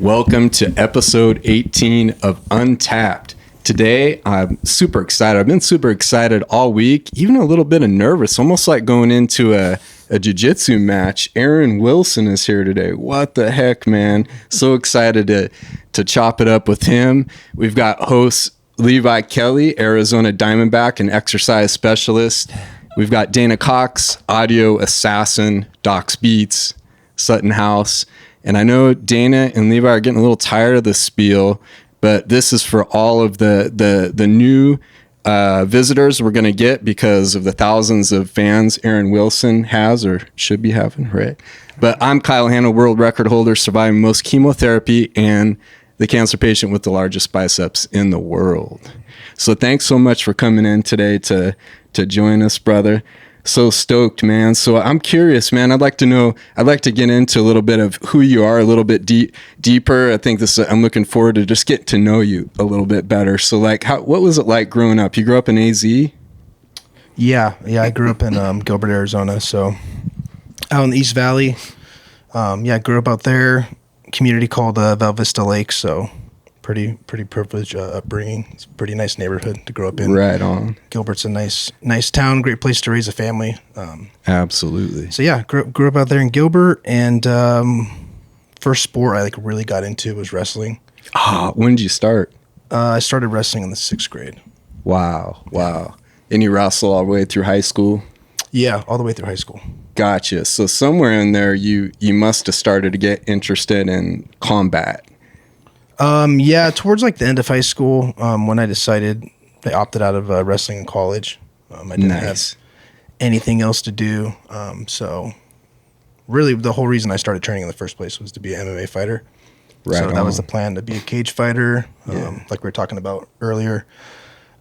Welcome to episode 18 of Untapped. Today, I'm super excited. I've been super excited all week, even a little bit of nervous, almost like going into a jiu-jitsu match. Aaron Wilson is here today. What the heck, man? So excited to chop it up with him. We've got host Levi Kelly, Arizona Diamondback and exercise specialist. We've got Dana Cox, audio assassin, Doc's Beats, Sutton House. And I know Dana and Levi are getting a little tired of the spiel, but this is for all of the new visitors we're going to get because of the thousands of fans Aaron Wilson has or should be having, right? But I'm Kyle Hanna, world record holder, surviving most chemotherapy and the cancer patient with the largest biceps in the world. So thanks so much for coming in today to join us, brother. So stoked, man. So I'm curious, man. I'd like to get into a little bit of who you are a little bit deeper. I think I'm looking forward to just getting to know you a little bit better. So like, what was it like growing up? You grew up in AZ? Yeah. I grew up in Gilbert, Arizona. So out in the East Valley. I grew up out there, community called Val Vista Lake. So pretty privileged upbringing. It's a pretty nice neighborhood to grow up in. Right on. Gilbert's a nice town, great place to raise a family. Absolutely. So yeah, grew up out there in Gilbert, and first sport I really got into was wrestling. When did you start? I started wrestling in the 6th grade. Wow. And you wrestle all the way through high school? Yeah, all the way through high school. Gotcha. So somewhere in there, you must have started to get interested in combat. Towards the end of high school, when I opted out of wrestling in college. I didn't have anything else to do. So really the whole reason I started training in the first place was to be an MMA fighter. Right. So that was the plan, to be a cage fighter. Like we were talking about earlier.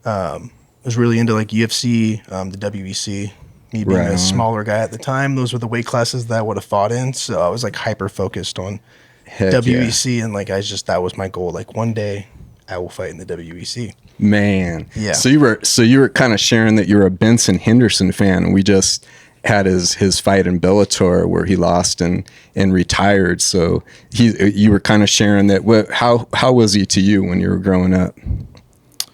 I was really into UFC, the WEC. Me being a smaller guy at the time, those were the weight classes that I would have fought in. So I was hyper focused on WEC, and that was my goal. One day I will fight in the WEC. Man. Yeah. So you were kind of sharing that you're a Benson Henderson fan, and we just had his fight in Bellator where he lost and retired. So you were kind of sharing that. How was he to you when you were growing up?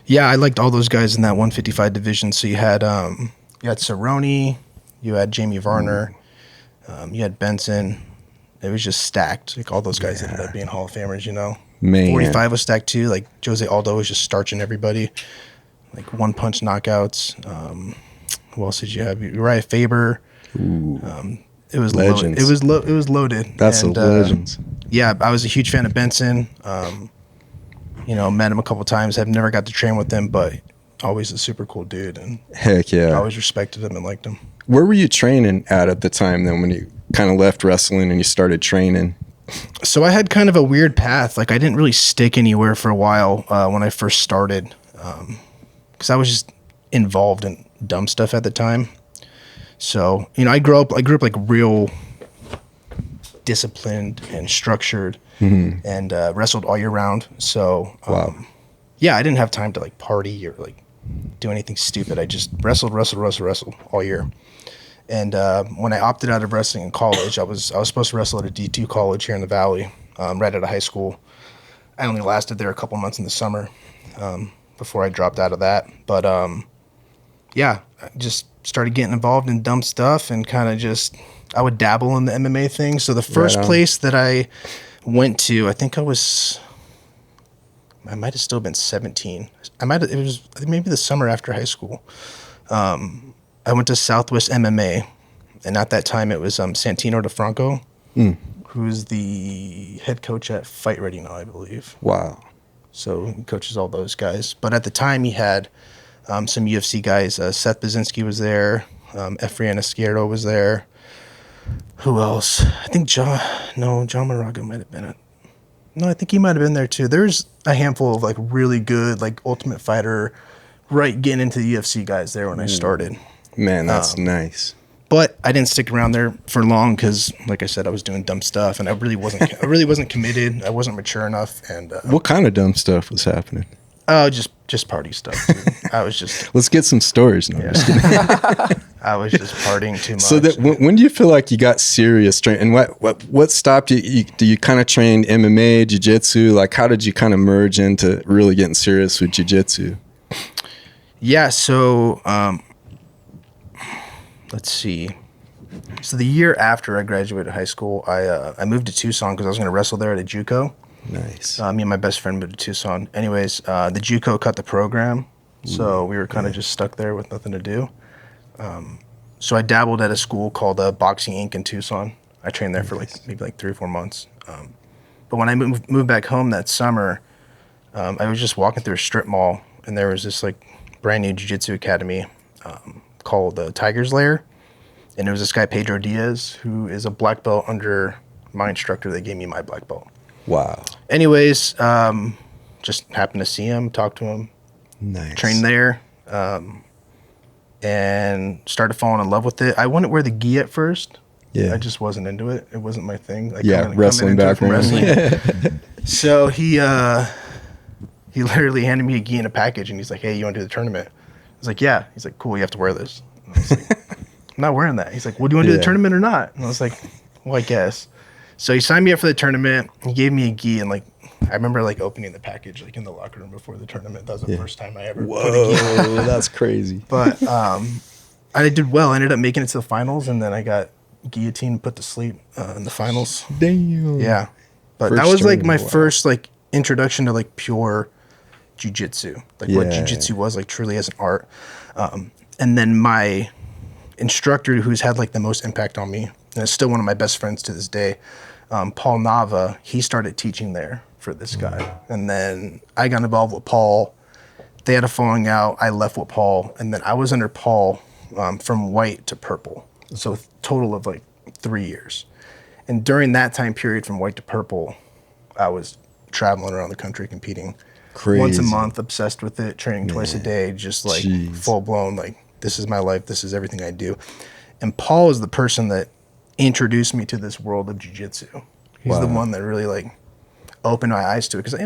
Yeah, I liked all those guys in that 155 division. So you had Cerrone, you had Jamie Varner, you had Benson. It was just stacked. All those guys ended up being Hall of Famers, Man. 45 was stacked too. Jose Aldo was just starching everybody. One-punch knockouts. Who else did you have? Uriah Faber. Ooh. It was legends. It was loaded. That's the legends. Yeah, I was a huge fan of Benson. Met him a couple times. I've never got to train with him, but always a super cool dude. And heck yeah. I always respected him and liked him. Where were you training at the time then when you kind of left wrestling and you started training? So I had kind of a weird path. I didn't really stick anywhere for a while when I first started, because I was just involved in dumb stuff at the time. So I grew up real disciplined and structured, and wrestled all year round. So wow. I didn't have time to party or do anything stupid. I just wrestled all year. And when I opted out of wrestling in college, I was supposed to wrestle at a D2 college here in the Valley, right out of high school. I only lasted there a couple months in the summer before I dropped out of that. But I just started getting involved in dumb stuff and kind of I would dabble in the MMA thing. So the first place that I went to, I might have still been 17. It was maybe the summer after high school. I went to Southwest MMA, and at that time it was Santino DeFranco, who's the head coach at Fight Ready now, I believe. Wow. So he coaches all those guys. But at the time he had some UFC guys. Seth Baczynski was there. Efrain Izquierdo was there. Who else? I think John Moraga might have been it. No, I think he might have been there too. There's a handful of really good Ultimate Fighter, getting into the UFC guys there when I started. Man, that's nice. But I didn't stick around there for long because, like I said, I was doing dumb stuff, and I really wasn't committed. I wasn't mature enough. And what kind of dumb stuff was happening? Oh, just party stuff, dude. I was just Let's get some stories. No, I'm just kidding. I was just partying too much. So that when do you feel like you got serious and what stopped you? Do you kind of train MMA, jiu-jitsu? Like how did you kind of merge into really getting serious with jiu-jitsu? Yeah, so let's see. So the year after I graduated high school, I moved to Tucson because I was going to wrestle there at a JUCO. Nice. Me and my best friend moved to Tucson. Anyways, the JUCO cut the program, so we were kind of just stuck there with nothing to do. So I dabbled at a school called Boxing Inc. in Tucson. I trained there for maybe 3 or 4 months. But when I moved back home that summer, I was just walking through a strip mall, and there was this brand new jiu-jitsu academy called Tiger's Lair. And it was this guy, Pedro Diaz, who is a black belt under my instructor that gave me my black belt. Wow. Anyways, just happened to see him, talk to him, Nice. trained there, and started falling in love with it. I wouldn't wear the gi at first. Yeah. I just wasn't into it. It wasn't my thing. Wrestling background. So he literally handed me a gi in a package, and he's like, "Hey, you want to do the tournament?" I was like, "Yeah." He's like, "Cool, you have to wear this." And I was like, "I'm not wearing that." He's like, "Well, do you want to do the tournament or not?" And I was like, "Well, I guess." So he signed me up for the tournament. He gave me a gi, and I remember opening the package in the locker room before the tournament. That was the first time I ever put a gi on. Whoa, that's crazy. But I did well. I ended up making it to the finals, and then I got guillotined, put to sleep in the finals. Damn. Yeah, but First that was tournament, my wow. first introduction to pure jiu-jitsu, what jiu-jitsu was truly as an art. And then my instructor, who's had the most impact on me, and is still one of my best friends to this day, Paul Nava, he started teaching there for this guy. And then I got involved with Paul. They had a falling out. I left with Paul. And then I was under Paul from white to purple. So a total of 3 years. And during that time period from white to purple, I was traveling around the country competing. Crazy. Once a month, obsessed with it, training twice a day, just Jeez. full blown, this is my life, this is everything I do. And Paul is the person that introduced me to this world of jiu-jitsu. He's the one that really opened my eyes to it, because I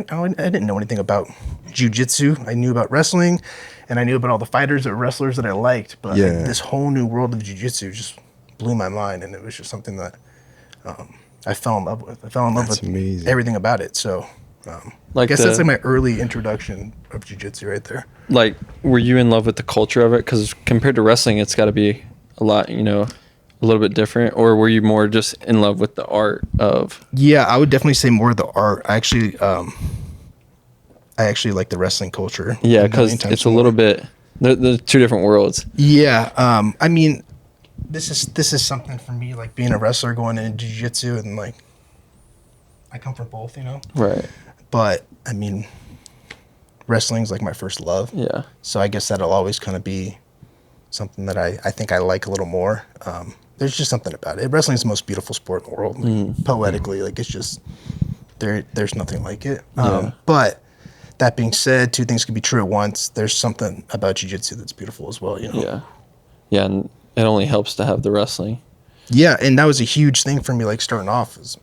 didn't know anything about jiu-jitsu. I knew about wrestling, and I knew about all the fighters or wrestlers that I liked, but this whole new world of jiu-jitsu just blew my mind, and it was just something that I fell in love with. I fell in love with amazing. everything about it. So I guess that's my early introduction of jiu-jitsu right there. Were you in love with the culture of it? Because compared to wrestling, it's got to be a lot, a little bit different. Or were you more just in love with the art of? Yeah, I would definitely say more of the art. I actually like the wrestling culture. Yeah, because it's a little bit. They're two different worlds. Yeah, I mean, this is something for me, being a wrestler going into jiu-jitsu, and I come from both, Right. But I mean, wrestling's my first love. Yeah. So I guess that'll always kind of be something that I think I like a little more. There's just something about it. Wrestling's the most beautiful sport in the world. Poetically, it's just there's nothing like it. But that being said, two things can be true at once. There's something about jiu-jitsu that's beautiful as well. Yeah. Yeah, and it only helps to have the wrestling. Yeah, and that was a huge thing for me. Starting off, is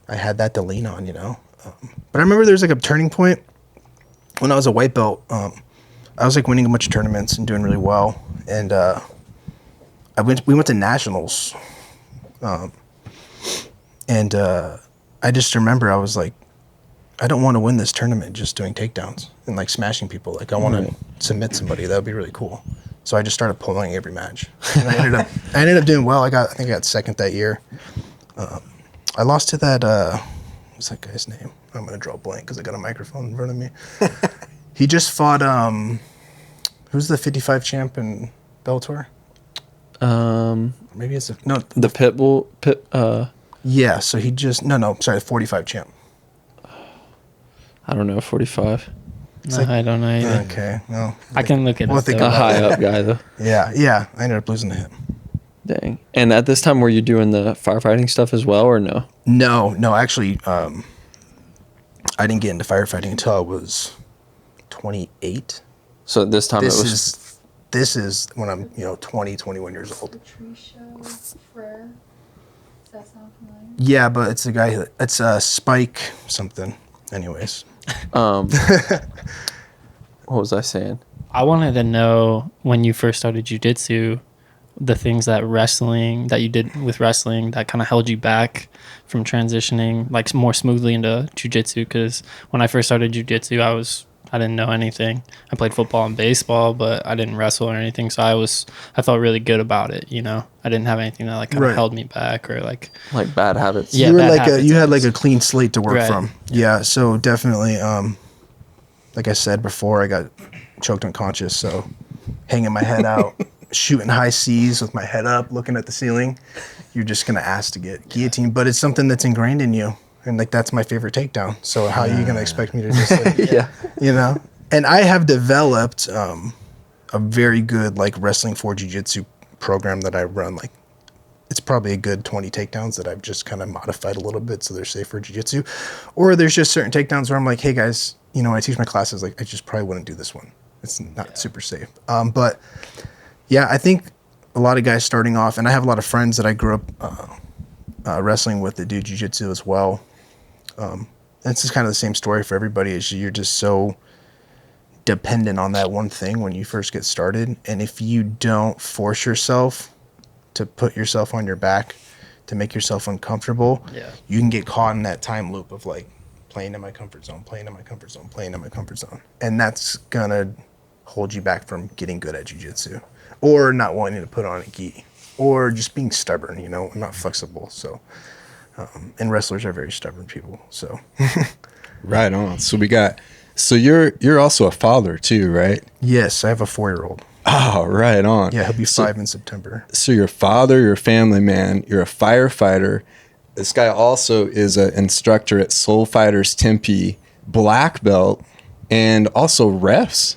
I had that to lean on. But I remember there's a turning point when I was a white belt. I was winning a bunch of tournaments and doing really well, and we went to nationals, and I just remember I was I don't want to win this tournament just doing takedowns and smashing people. I want to submit somebody. That would be really cool. So I just started pulling every match, and I ended up doing well. I think I got second that year. I lost to that. What's that guy's name? I'm gonna draw a blank because I got a microphone in front of me. He just fought. Who's the 55 champ in Bellator? Maybe it's the Pitbull. Yeah. So he just sorry, 45 champ. I don't know, 45. No, I don't know either. Okay. No. I can look it We'll up. think though. A high up guy though. Yeah. I ended up losing to him. Dang. And at this time, were you doing the firefighting stuff as well, or no? No. Actually, I didn't get into firefighting until I was 28. So at this time, This is when I'm 20, 21 years old. The tree show, Frere. Does that sound familiar? Yeah, but it's a guy. It's Spike something. Anyways. What was I saying? I wanted to know when you first started jujitsu, the things that you did with wrestling that kind of held you back from transitioning like more smoothly into jujitsu. Because when I first started jujitsu, I didn't know anything. I played football and baseball, but I didn't wrestle or anything. So I felt really good about it. You know, I didn't have anything that like kind of Right. held me back or like. Like bad habits. Yeah, You were bad like habits, you I had like guess. a clean slate to work Right. from. Yeah. So definitely, like I said before, I got choked unconscious. So hanging my head out, shooting high C's with my head up, looking at the ceiling, you're just gonna ask to get guillotined. But it's something that's ingrained in you, and like that's my favorite takedown. So how are you gonna expect me to just like, Yeah. you know? And I have developed a very good like wrestling for jiu-jitsu program that I run. Like it's probably a good 20 takedowns that I've just kind of modified a little bit so they're safe for jiu-jitsu. Or there's just certain takedowns where I'm like, hey guys, you know, when I teach my classes, like I just probably wouldn't do this one. It's not super safe. But yeah, I think a lot of guys starting off, and I have a lot of friends that I grew up wrestling with that do jiu-jitsu as well. It's just kind of the same story for everybody. Is you're just so dependent on that one thing when you first get started, and if you don't force yourself to put yourself on your back to make yourself uncomfortable, you can get caught in that time loop of like playing in my comfort zone, playing in my comfort zone, playing in my comfort zone, and that's gonna hold you back from getting good at jiu-jitsu or not wanting to put on a gi or just being stubborn, you know, not flexible. So and wrestlers are very stubborn people, so Right on. So you're also a father too, right? yes, I have a 4-year-old. Oh, right on. Yeah, he'll be 5 in September. So you're a father, you're a family man, you're a firefighter. This guy also is an instructor at Soul Fighters Tempe, black belt, and also refs.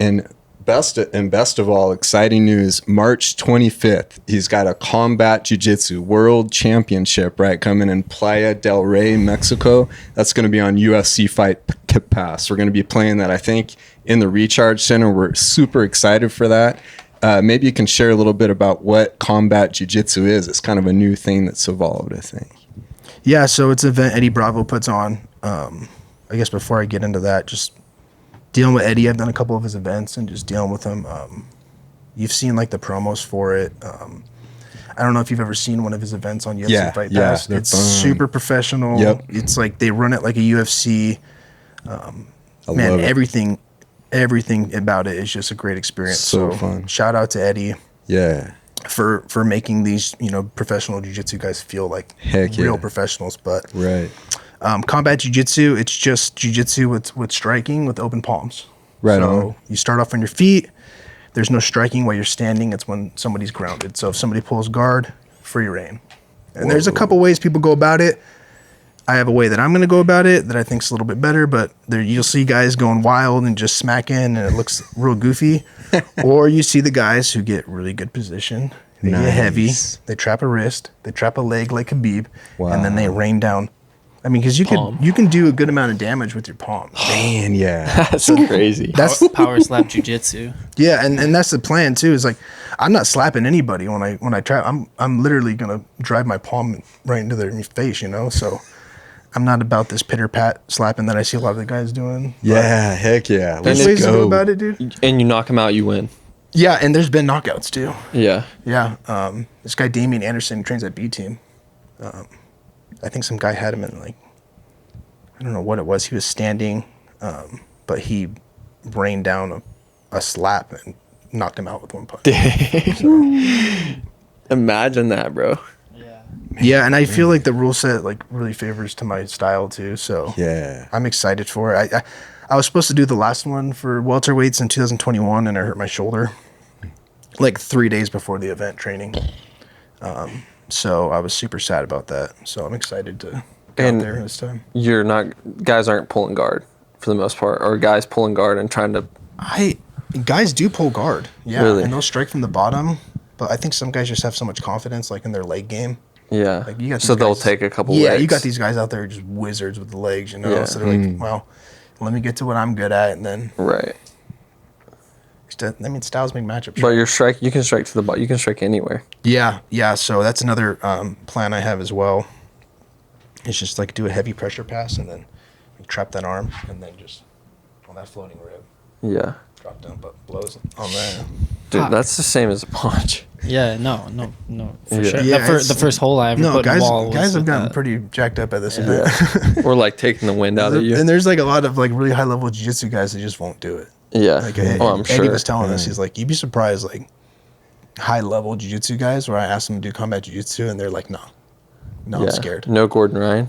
And best of all, exciting news, March 25th, he's got a combat jiu-jitsu world championship, right, coming in Playa del Rey, Mexico. That's going to be on UFC Fight Pass. We're going to be playing that, I think, in the Recharge Center. We're super excited for that. Maybe you can share a little bit about what combat jiu-jitsu is. It's kind of a new thing that's evolved, I think. Yeah, so it's an event Eddie Bravo puts on. I guess before I get into that, just dealing with Eddie, I've done a couple of his events and just dealing with him. You've seen like the promos for it. I don't know if you've ever seen one of his events on UFC Fight Pass. they're It's fun. super professional. Yep. It's like they run it like a UFC. I Man, love it. everything about it is just a great experience. So fun. Shout out to Eddie Yeah. for making these, you know, professional jiu-jitsu guys feel like Heck real yeah. professionals. But Right. combat jiu-jitsu, it's just jiu-jitsu with striking with open palms. Right so on. you start off on your feet. There's no striking while you're standing. It's when somebody's grounded. So if somebody pulls guard, free reign. And there's a couple ways people go about it. I have a way that I'm going to go about it that I think's a little bit better, but there you'll see guys going wild and just smacking and it looks real goofy. Or you see the guys who get really good position. They get heavy. Nice. They trap a wrist. They trap a leg like Khabib. And then they Wow. rain down. I mean, because you can do a good amount of damage with your palm. Man, yeah. That's so crazy. That's Power slap jujitsu. yeah, and that's the plan too. Is like I'm not slapping anybody when I trap. I'm literally gonna drive my palm right into their face, you know. So I'm not about this pitter pat slapping that I see a lot of the guys doing. Yeah, heck yeah. There's Let's ways to go go. about it, dude. And you knock him out, you win. Yeah, and there's been knockouts too. Yeah. Yeah, this guy Damian Anderson who trains at B Team. I think some guy had him in like I don't know what it was. He was standing, but he rained down a slap and knocked him out with one punch. Imagine that, bro. Yeah, and I feel like the rule set like really favors to my style too. So Yeah. I'm excited for it. I was supposed to do the last one for welterweights in 2021, and I hurt my shoulder like 3 days before the event training. So I was super sad about that. So I'm excited to get out And- there this time. You're not, guys aren't pulling guard for the most part, or guys pulling guard and trying to. Guys do pull guard, yeah, Really? and they'll strike from the bottom. But I think some guys just have so much confidence, like in their leg game. Yeah. Like you got So these they'll guys- take a couple Yeah, legs. you got these guys out there just wizards with the legs, you know. Yeah. So they're like, well, let me get to what I'm good at, and then Right. I mean, styles make matchups. But your strike, you can strike to the butt. You can strike anywhere. Yeah. So that's another plan I have as well. It's just like do a heavy pressure pass and then trap that arm and then just on that floating rib. Yeah. Drop down, but blows on that. Dude, that's the same as a punch. Yeah, no, for Yeah. sure. Yeah, The first hole I ever No, put in guys, the wall was guys have with gotten that. pretty jacked up at this Yeah. event. Or like taking the wind out of you. And there's like a lot of like really high level jiu-jitsu guys that just won't do it. Yeah. Like I'm Eddie sure. was telling us, he's like, you'd be surprised, like high level jiu-jitsu guys where I asked them to do combat jiu-jitsu and they're like, no, Yeah. I'm scared. No Gordon Ryan.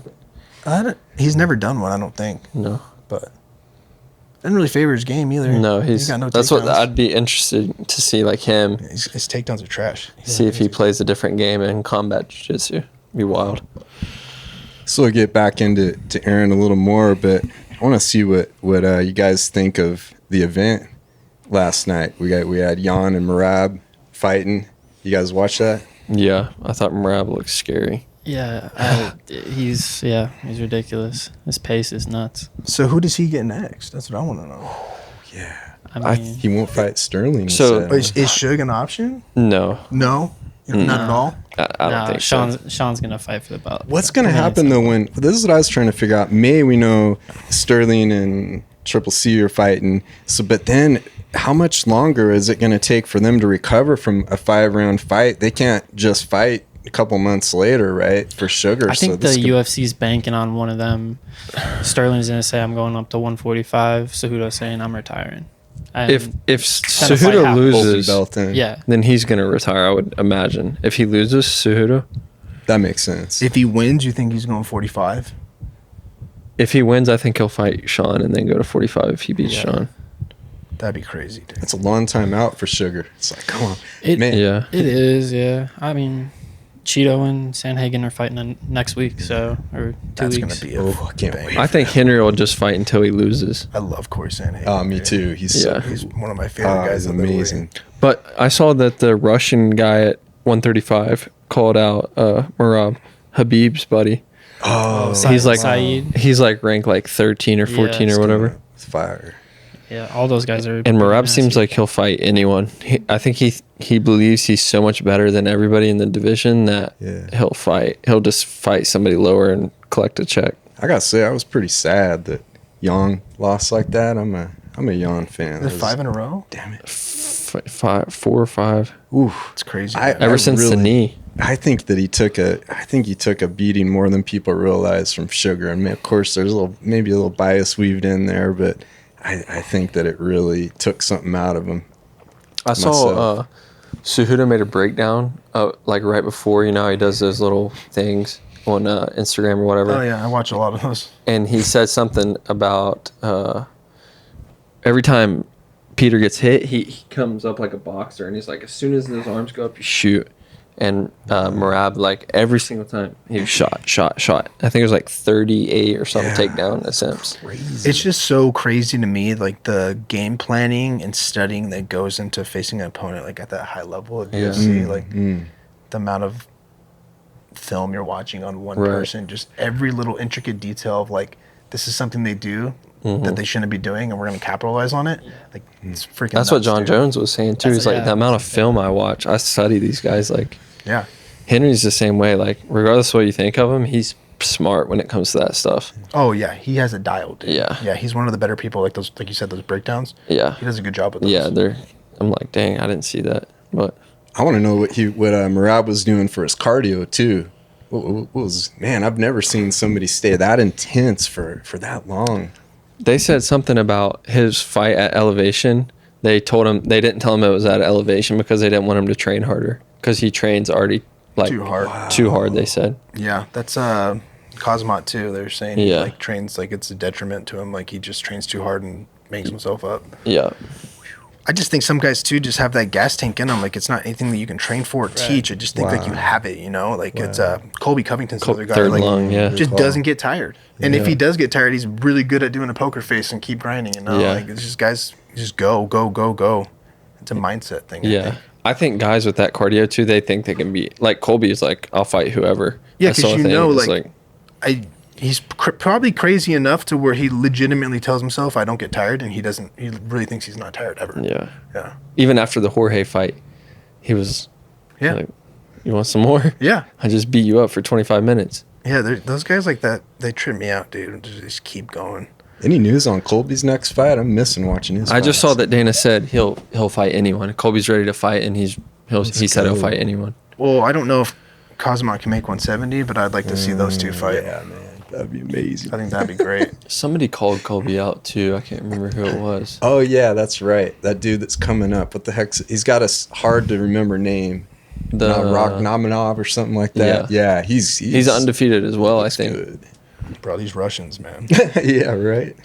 He's never done one, I don't think, No. but didn't really favor his game either. No, got no that's what takedowns. I'd be interested to see, like him, His takedowns are trash. see if he plays a different game in combat jiu-jitsu. Be wild. So we'll get back into Aaron a little more, but I want to see what you guys think of the event last night. We had Jan and Marab fighting. You guys watch that? Yeah, I thought Marab looked scary. Yeah, he's ridiculous. His pace is nuts. So who does he get next? That's what I want to know. Yeah. I mean, He won't fight Sterling. he So- said. Is Suge an option? No, No, not at all. I don't think so. Sean's gonna fight for the belt. What's going to happen though when this is what I was trying to figure out. May we know Sterling and Triple C are fighting. So, but then how much longer is it going to take for them to recover from a 5-round fight? They can't just fight a couple months later, right? For Sugar. I think so the this could- UFC's banking on one of them. Sterling's gonna say I'm going up to 145. Cejudo's saying I'm retiring. And If Kinda fight Cejudo half. Open loses, belt in. yeah, then he's gonna retire. I would imagine. If he loses Cejudo, That makes sense. If he wins, you think he's going 45? if he wins, I think he'll fight Sean and then go to 45 if he beats Yeah. Sean. That'd be crazy, dude. That's a long time out for Sugar. It's like, come on. It- Man. Yeah. it is. Yeah, I mean, Cheeto and Sandhagen are fighting next week, so or 2 That's weeks. gonna be a Oh, I can't bang. wait. I think Henry will just fight until he loses. I love Corey Sandhagen. Oh, me too. He's Yeah. He's one of my favorite guys. he's in the league. amazing. But I saw that the Russian guy at 135 called out Merab, Habib's buddy. Oh, He's like Saeed. he's like ranked like 13 or 14 Yeah, or whatever. it's fire. Yeah, all those guys are. And Merab nasty. seems like he'll fight anyone. I think he believes he's so much better than everybody in the division that Yeah. he'll fight. He'll just fight somebody lower and collect a check. I gotta say, I was pretty sad that Young lost like that. I'm a Young fan. Is it 5 in a row? Damn it. 4 or 5. Ooh. It's crazy. I- man. Ever since the really- knee. I think that he took a beating more than people realize from Sugar. And of course, there's maybe a little bias weaved in there, but I think that it really took something out of him. I saw myself. Cejudo made a breakdown like right before, how he does those little things on Instagram or whatever. Oh yeah, I watch a lot of those. And he said something about every time Peter gets hit, he comes up like a boxer, and he's like, as soon as those arms go up, you shoot. And Merab, like every single time, he was shot. I think it was like 38 or something takedown attempts. It's just so crazy to me, like the game planning and studying that goes into facing an opponent like at that high level of Yeah. UFC. Like the amount of film you're watching on one Right. person, just every little intricate detail of like this is something they do that they shouldn't be doing, and we're going to capitalize on it. Like it's freaking. That's what nuts, John dude. Jones was saying too. He's like, yeah. the amount of film I watch, I study these guys. Like Yeah. Henry's the same way. Like regardless of what you think of him, he's smart when it comes to that stuff. Oh yeah, he has a dial, dude. Yeah. Yeah, he's one of the better people. Like those, like you said, those breakdowns. Yeah. He does a good job with those. Yeah, I'm like, dang, I didn't see that. But I want to know what Merab was doing for his cardio too. What was, man? I've never seen somebody stay that intense for that long. they said something about his fight at elevation. They didn't tell him it was at elevation because they didn't want him to train harder because he trains already like Too hard. Too hard, they said. Yeah, that's Cosmot too. They're saying Yeah. he like trains like it's a detriment to him. Like he just trains too hard and makes himself up. Yeah. I just think some guys too just have that gas tank in them. Like it's not anything that you can train for or teach. I just think like you have it. Like it's Colby Covington's another guy. third Like lung, yeah. just doesn't get tired. And if Yeah. he does get tired, he's really good at doing a poker face and keep grinding. Yeah. Like it's just guys just go. It's a mindset thing. I Yeah. think. I think guys with that cardio too, they think they can be like Colby is like, I'll fight whoever. Yeah, I saw because a thing, it's like he's probably crazy enough to where he legitimately tells himself, "I don't get tired," and he doesn't. He really thinks he's not tired ever. yeah. Yeah. Even after the Jorge fight, he was Yeah. like, you want some more? Yeah. I just beat you up for 25 minutes. Yeah. Those guys like that, they trip me out, dude. Just keep going. Any news on Colby's next fight? I'm missing watching his I just saw fights. that Dana said he'll fight anyone. Colby's ready to fight, and he said he'll go. fight anyone. Well, I don't know if Kazmat can make 170, but I'd like to see those two fight. Yeah, man. That'd be amazing. I think that'd be great. Somebody called Colby out too. I can't remember who it was. Oh, yeah, that's right. That dude that's coming up. What the heck's... He's got a hard to remember name. The Rachmaninoff or something like that. Yeah, he's undefeated as well, I think. Good. Bro, these Russians, man. Yeah, right.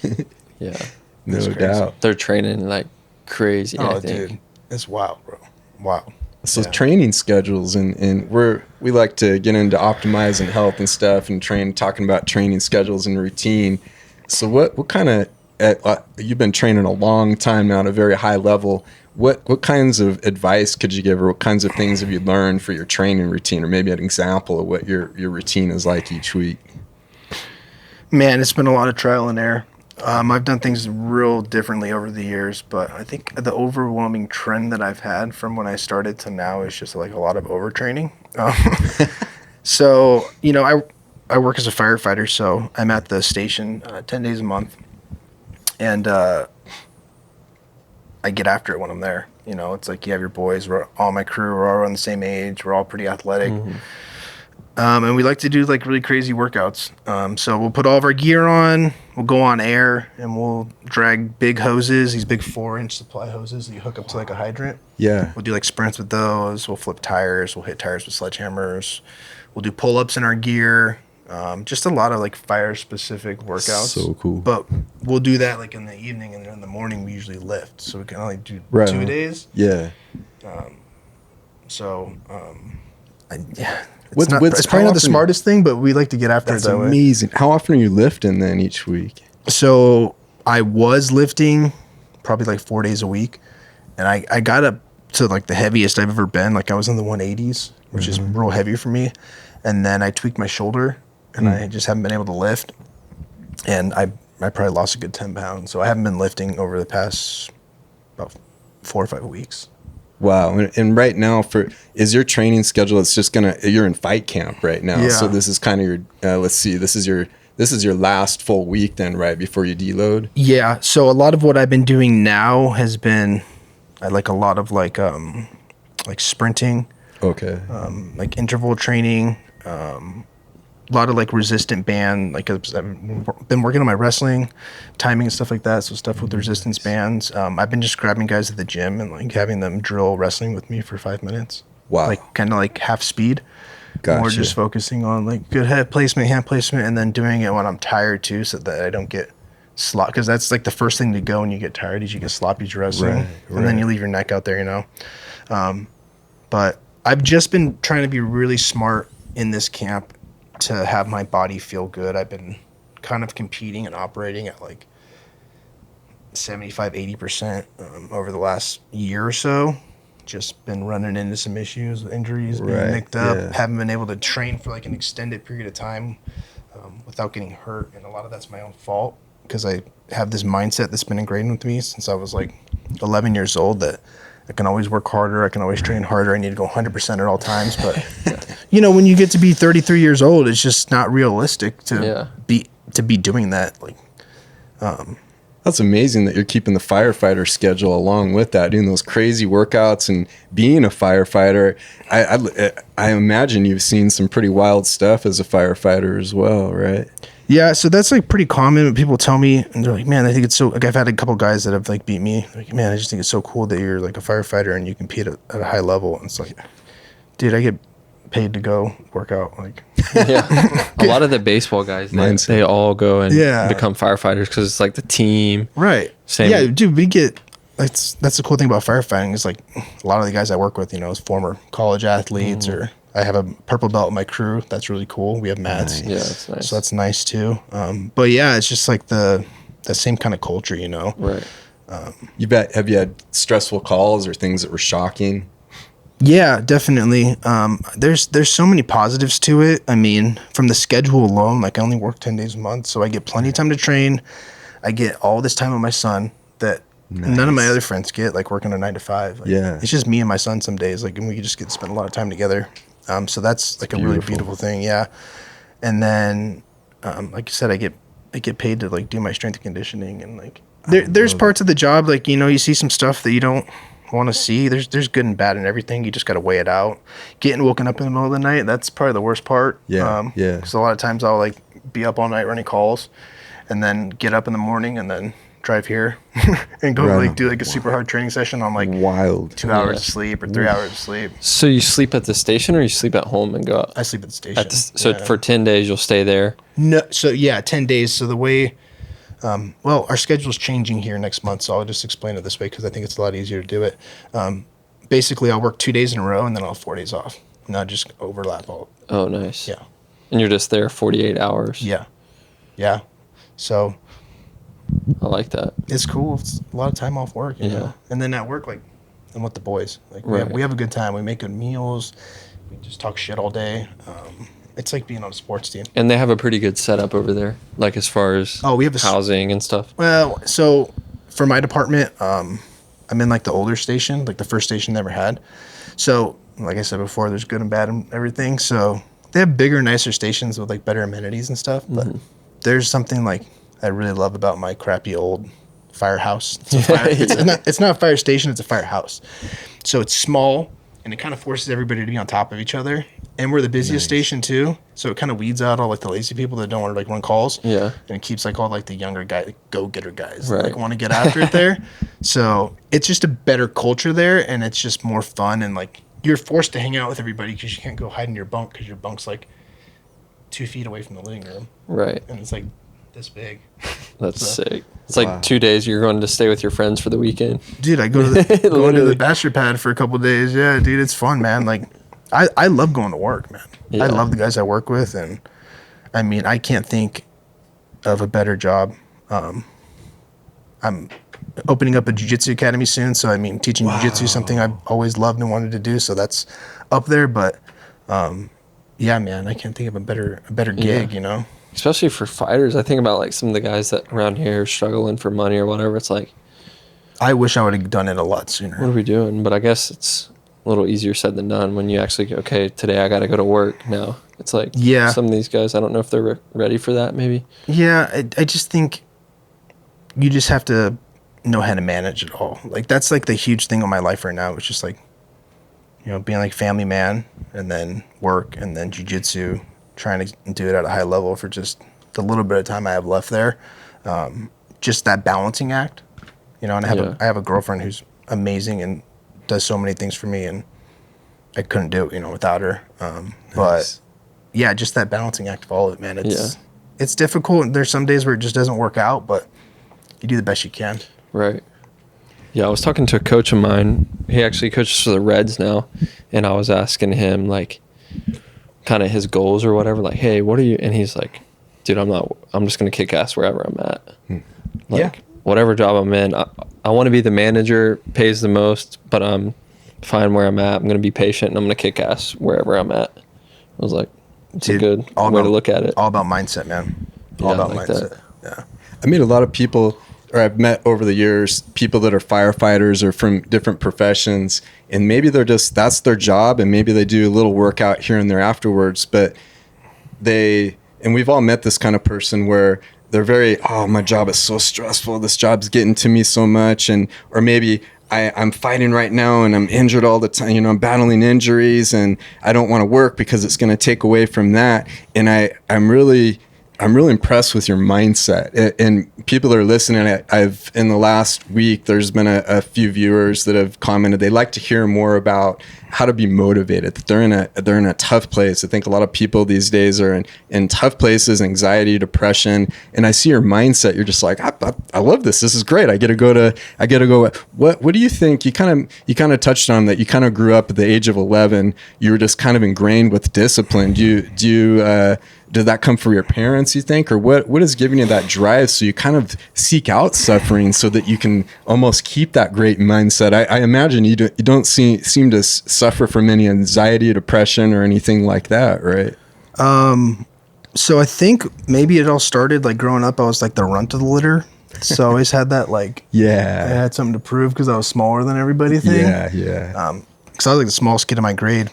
Yeah, No That's crazy. doubt. they're training like crazy. I Oh, think. dude. It's wild, bro. Wow. So Yeah. training schedules and we like to get into optimizing health and stuff and talking about training schedules and routine. So what kind of you've been training a long time now at a very high level. What kinds of advice could you give, or what kinds of things have you learned for your training routine, or maybe an example of what your routine is like each week? Man, it's been a lot of trial and error. I've done things real differently over the years, but I think the overwhelming trend that I've had from when I started to now is just like a lot of overtraining. So, you know, I work as a firefighter, so I'm at the station 10 days a month, and I get after it when I'm there. You know, it's like you have your boys, we're all my crew, we're all around the same age, we're all pretty athletic. And we like to do like really crazy workouts. So we'll put all of our gear on, we'll go on air, and we'll drag big hoses, these big 4-inch supply hoses that you hook up to like a hydrant. Yeah. We'll do like sprints with those. We'll flip tires. We'll hit tires with sledgehammers. We'll do pull-ups in our gear. Just a lot of like fire-specific workouts. So cool. But we'll do that like in the evening, and then in the morning we usually lift. So we can only do Right. 2 days. Yeah. So yeah. What's- It's probably how not the often- smartest thing, but we like to get after That's it that way. amazing. How often are you lifting then each week? So I was lifting probably like 4 days a week, and I got up to like the heaviest I've ever been. Like I was in the 180s, which is real heavy for me. And then I tweaked my shoulder, and I just haven't been able to lift. And I probably lost a good 10 pounds. So I haven't been lifting over the past about 4 or 5 weeks. Wow. And right now is your training schedule, it's just you're in fight camp right now. Yeah. So this is kind of your, let's see, this is your last full week then, right? Before you deload? Yeah. So a lot of what I've been doing now has been like a lot of like sprinting, Okay. like interval training, a lot of like resistant band. Like I've been working on my wrestling, timing and stuff like that. So stuff with resistance bands. I've been just grabbing guys at the gym and like having them drill wrestling with me for 5 minutes. Wow. Like kind of like half speed. More Gotcha. just focusing on like good head placement, hand placement, and then doing it when I'm tired too, so that I don't get sloppy. Because that's like the first thing to go when you get tired is you get sloppy wrestling, Right, and then you leave your neck out there, you know. But I've just been trying to be really smart in this camp to have my body feel good. I've been kind of competing and operating at like 75-80% over the last year or so. Just been running into some issues, injuries, being Right, nicked up, yeah. haven't been able to train for like an extended period of time without getting hurt. And a lot of that's my own fault because I have this mindset that's been ingrained with me since I was like 11 years old that I can always work harder. I can always train harder. I need to go 100% at all times. But, you know, when you get to be 33 years old, it's just not realistic to be doing that. Like, That's amazing that you're keeping the firefighter schedule along with that, doing those crazy workouts and being a firefighter. I imagine you've seen some pretty wild stuff as a firefighter as well, right? yeah, so that's like pretty common. People tell me, and they're like, man, I think it's so, like I've had a couple guys that have like beat me. Like, man, I just think it's so cool that you're like a firefighter and you compete at a high level. And it's like, dude, I get paid to go work out. Like, Yeah, a lot of the baseball guys, Mindset. they all go and Yeah. become firefighters because it's like the team. right. Same. Yeah, dude, we get, that's the cool thing about firefighting is like a lot of the guys I work with, you know, is former college athletes or I have a purple belt in my crew. That's really cool. We have mats. Yeah, that's nice. So that's nice too. But yeah, it's just like the same kind of culture, you know? Right. Have you had stressful calls or things that were shocking? Yeah, definitely. There's so many positives to it. I mean, from the schedule alone, like I only work 10 days a month, so I get plenty of time to train. I get all this time with my son that none of my other friends get, like working a 9 to 5. Like, Yeah. it's just me and my son some days, like, and we just get to spend a lot of time together. So that's like a really beautiful. beautiful thing. Yeah. And then, like you said, I get I get paid to like do my strength and conditioning, and like there's parts of the job like you see some stuff that you don't want to see. There's good and bad and everything. You just got to weigh it out. Getting woken up in the middle of the night, that's probably the worst part. Yeah. Because a lot of times I'll like be up all night running calls, and then get up in the morning and then drive here and go Right. like do like a super hard training session on like Wild. 2 hours of sleep or 3 hours of sleep. So you sleep at the station or you sleep at home and go out? I sleep at the station. So Yeah. for 10 days you'll stay there. No, so yeah, 10 days. So the way, well, our schedule's changing here next month, so I'll just explain it this way because I think it's a lot easier to do it. Basically, I'll work 2 days in a row and then I'll have 4 days off. Not just overlap all. Oh, nice. Yeah. And you're just there 48 hours. Yeah. Yeah. So I like that. it's cool. It's a lot of time off work, you Yeah. know? And then at work, like, I'm with the boys. Like, Right. we have a good time. We make good meals. We just talk shit all day. It's like being on a sports team. And they have a pretty good setup over there, like as far as Oh, we have a housing and stuff. Well, so for my department, I'm in like the older station, like the first station they ever had. So, like I said before, there's good and bad and everything. So they have bigger, nicer stations with like better amenities and stuff. But there's something like I really love about my crappy old firehouse. It's, a fire, it's not a fire station, it's a firehouse. So it's small and it kind of forces everybody to be on top of each other. And we're the busiest station too. So it kind of weeds out all like the lazy people that don't want to like run calls. Yeah. And it keeps like all like the younger guy, like, go-getter guys that Right. like want to get after it there. So it's just a better culture there, and it's just more fun, and like you're forced to hang out with everybody because you can't go hide in your bunk because your bunk's like 2 feet away from the living room, Right. and it's like this big. That's So- sick. It's like 2 days you're going to stay with your friends for the weekend. Dude, I go to the go into Literally. the bachelor pad for a couple of days. Yeah, dude, it's fun, man. Like I love going to work, man. Yeah. I love the guys I work with, and I mean, I can't think of a better job. I'm opening up a jiu-jitsu academy soon, so I mean, teaching jiu-jitsu is something I've always loved and wanted to do, so that's up there. But yeah, man, I can't think of a better gig, Yeah. you know. Especially for fighters. I think about like some of the guys that around here are struggling for money or whatever. It's like, I wish I would have done it a lot what sooner. are we doing? But I guess it's a little easier said than done when you actually go, okay, today I got to go to work now. It's like, Yeah. some of these guys, I don't know if they're ready for that maybe. Yeah, I just think you just have to know how to manage it all. Like that's like the huge thing in my life right now. It's just like, you know, being like family man and then work and then jiu-jitsu, trying to do it at a high level for just the little bit of time I have left there. Just that balancing act, you know, and I have a girlfriend who's amazing and does so many things for me, and I couldn't do it, you know, without her. But yeah, just that balancing act of all of it, man. It's difficult. There's some days where it just doesn't work out, but you do the best you can. Right. Yeah, I was talking to a coach of mine. He actually coaches for the Reds now, and I was asking him like kind of his goals or whatever, like, hey, what are you? And he's like, dude, I'm just gonna kick ass wherever I'm at. Like, Yeah. whatever job I'm in, I want to be the manager, pays the most, but I'm fine where I'm at. I'm gonna be patient and I'm gonna kick ass wherever I'm at. I was like, it's Dude, a good all way to about- look at it. All about mindset, man. All Yeah, about I like mindset. that. Yeah. I meet a lot of people, or I've met over the years, people that are firefighters or from different professions, and maybe that's their job, and maybe they do a little workout here and there afterwards, but and we've all met this kind of person where they're very, oh, my job is so stressful, this job's getting to me so much, or maybe I'm fighting right now and I'm injured all the time, you know, I'm battling injuries and I don't want to work because it's going to take away from that. And I'm really impressed with your mindset, and people that are listening. I've in the last week, there's been a few viewers that have commented they like to hear more about how to be motivated. That they're in a tough place. I think a lot of people these days are in tough places, anxiety, depression. And I see your mindset. You're just like, I love this. This is great. I get to go. What do you think? You kind of touched on that. You kind of grew up at the age of 11. You were just kind of ingrained with discipline. Did that come from your parents, you think? Or what is giving you that drive so you kind of seek out suffering so that you can almost keep that great mindset? I imagine you don't seem to suffer from any anxiety, depression, or anything like that, right? So I think maybe it all started like growing up. I was like the runt of the litter. So I always had that like, I Yeah. had something to prove because I was smaller than everybody thing. Yeah. Because I was like the smallest kid in my grade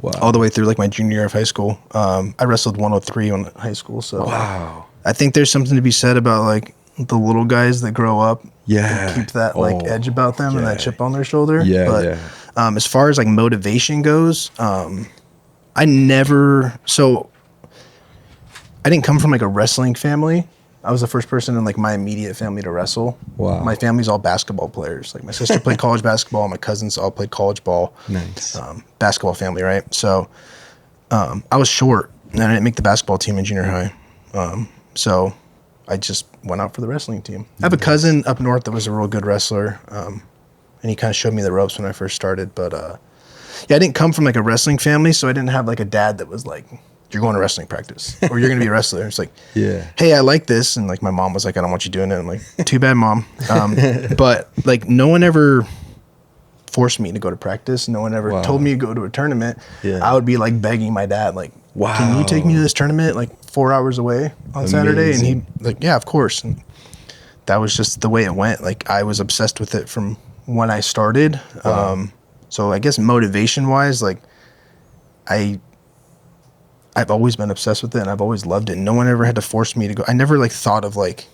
Wow. all the way through like my junior year of high school. I wrestled 103 in high school. So Wow. I think there's something to be said about like the little guys that grow up Yeah. and keep that like edge about them and that chip on their shoulder. Yeah, but yeah. as far as like motivation goes, I never so I didn't come from like a wrestling family. I was the first person in like my immediate family to wrestle. Wow. My family's all basketball players. Like my sister played college basketball. My cousins all played college ball. Nice. Basketball family, right? So I was short and I didn't make the basketball team in junior high. So I just went out for the wrestling team. I have a cousin up north that was a real good wrestler. And he kind of showed me the ropes when I first started. But yeah, I didn't come from like a wrestling family. So I didn't have like a dad that was like, you're going to wrestling practice or you're going to be a wrestler. It's like, Yeah. hey, I like this. And like my mom was like, I don't want you doing it. I'm like, too bad, Mom. But like no one ever forced me to go to practice. No one ever Wow. told me to go to a tournament. Yeah. I would be like begging my dad, like, Wow. can you take me to this tournament like 4 hours away on Saturday? And Amazing. he like, yeah, of course. And that was just the way it went. Like I was obsessed with it from when I started. Wow. So I guess motivation wise, like I've always been obsessed with it and I've always loved it. No one ever had to force me to go. I never like thought of like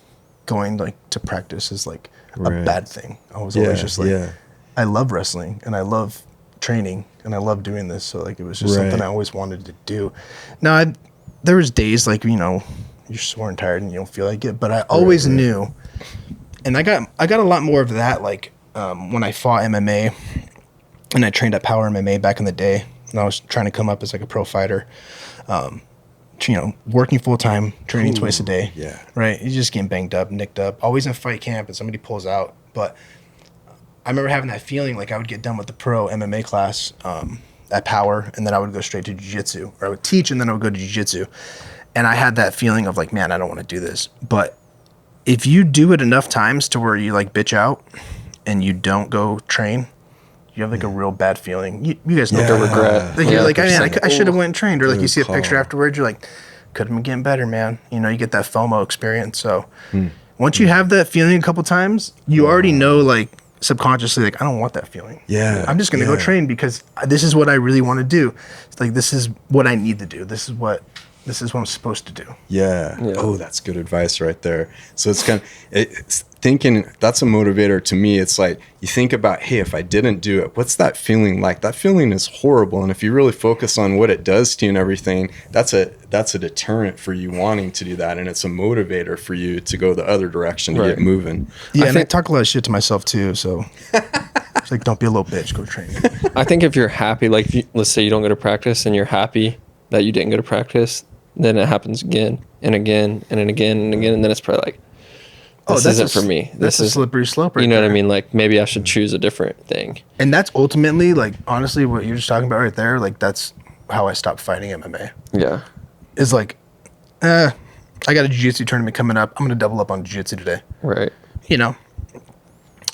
going like to practice as like a Right. bad thing. I was Yeah, always just like, yeah. I love wrestling and I love training and I love doing this. So like it was just something Right. I always wanted to do. Now there was days like, you know, you're sore and tired and you don't feel like it, but I always right. knew. And I got a lot more of that like when I fought MMA and I trained at Power MMA back in the day and I was trying to come up as like a pro fighter. You know, working full time, training twice a day. Yeah. Right. You're just getting banged up, nicked up, always in fight camp and somebody pulls out. But I remember having that feeling like I would get done with the pro MMA class at Power and then I would go straight to jiu-jitsu, or I would teach and then I would go to jiu-jitsu. And I had that feeling of like, man, I don't want to do this. But if you do it enough times to where you like bitch out and you don't go train, you have like a real bad feeling. You guys know Yeah. the regret. like, you're like, I, man, 100%. I should have went and trained. Or like you Good see a picture call. afterwards, you're like, could have been getting better, man. You know, you get that FOMO experience. So once you have that feeling a couple times, you already know like subconsciously, like, I don't want that feeling. Yeah. I'm just going to go Yeah. train because this is what I really want to do. It's like, this is what I need to do. This is what I'm supposed to do. Yeah. Yeah. Oh, that's good advice right there. So it's kind of it's thinking, that's a motivator to me. It's like you think about, hey, if I didn't do it, what's that feeling like? That feeling is horrible. And if you really focus on what it does to you and everything, that's a deterrent for you wanting to do that. And it's a motivator for you to go the other direction to Right. get moving. Yeah, and I talk a lot of shit to myself too. So it's like, don't be a little bitch, go train. I think if you're happy, like if you, let's say you don't go to practice and you're happy that you didn't go to practice, then it happens again and again and then again and again, and then it's probably like, this isn't for me. That's This a is, slippery slope, right you know what I there. mean? Like maybe I should choose a different thing. And that's ultimately, like, honestly, what you're just talking about right there. Like, that's how I stopped fighting MMA. Yeah. Is like, I got a jiu-jitsu tournament coming up. I'm gonna double up on jiu-jitsu today. Right. You know.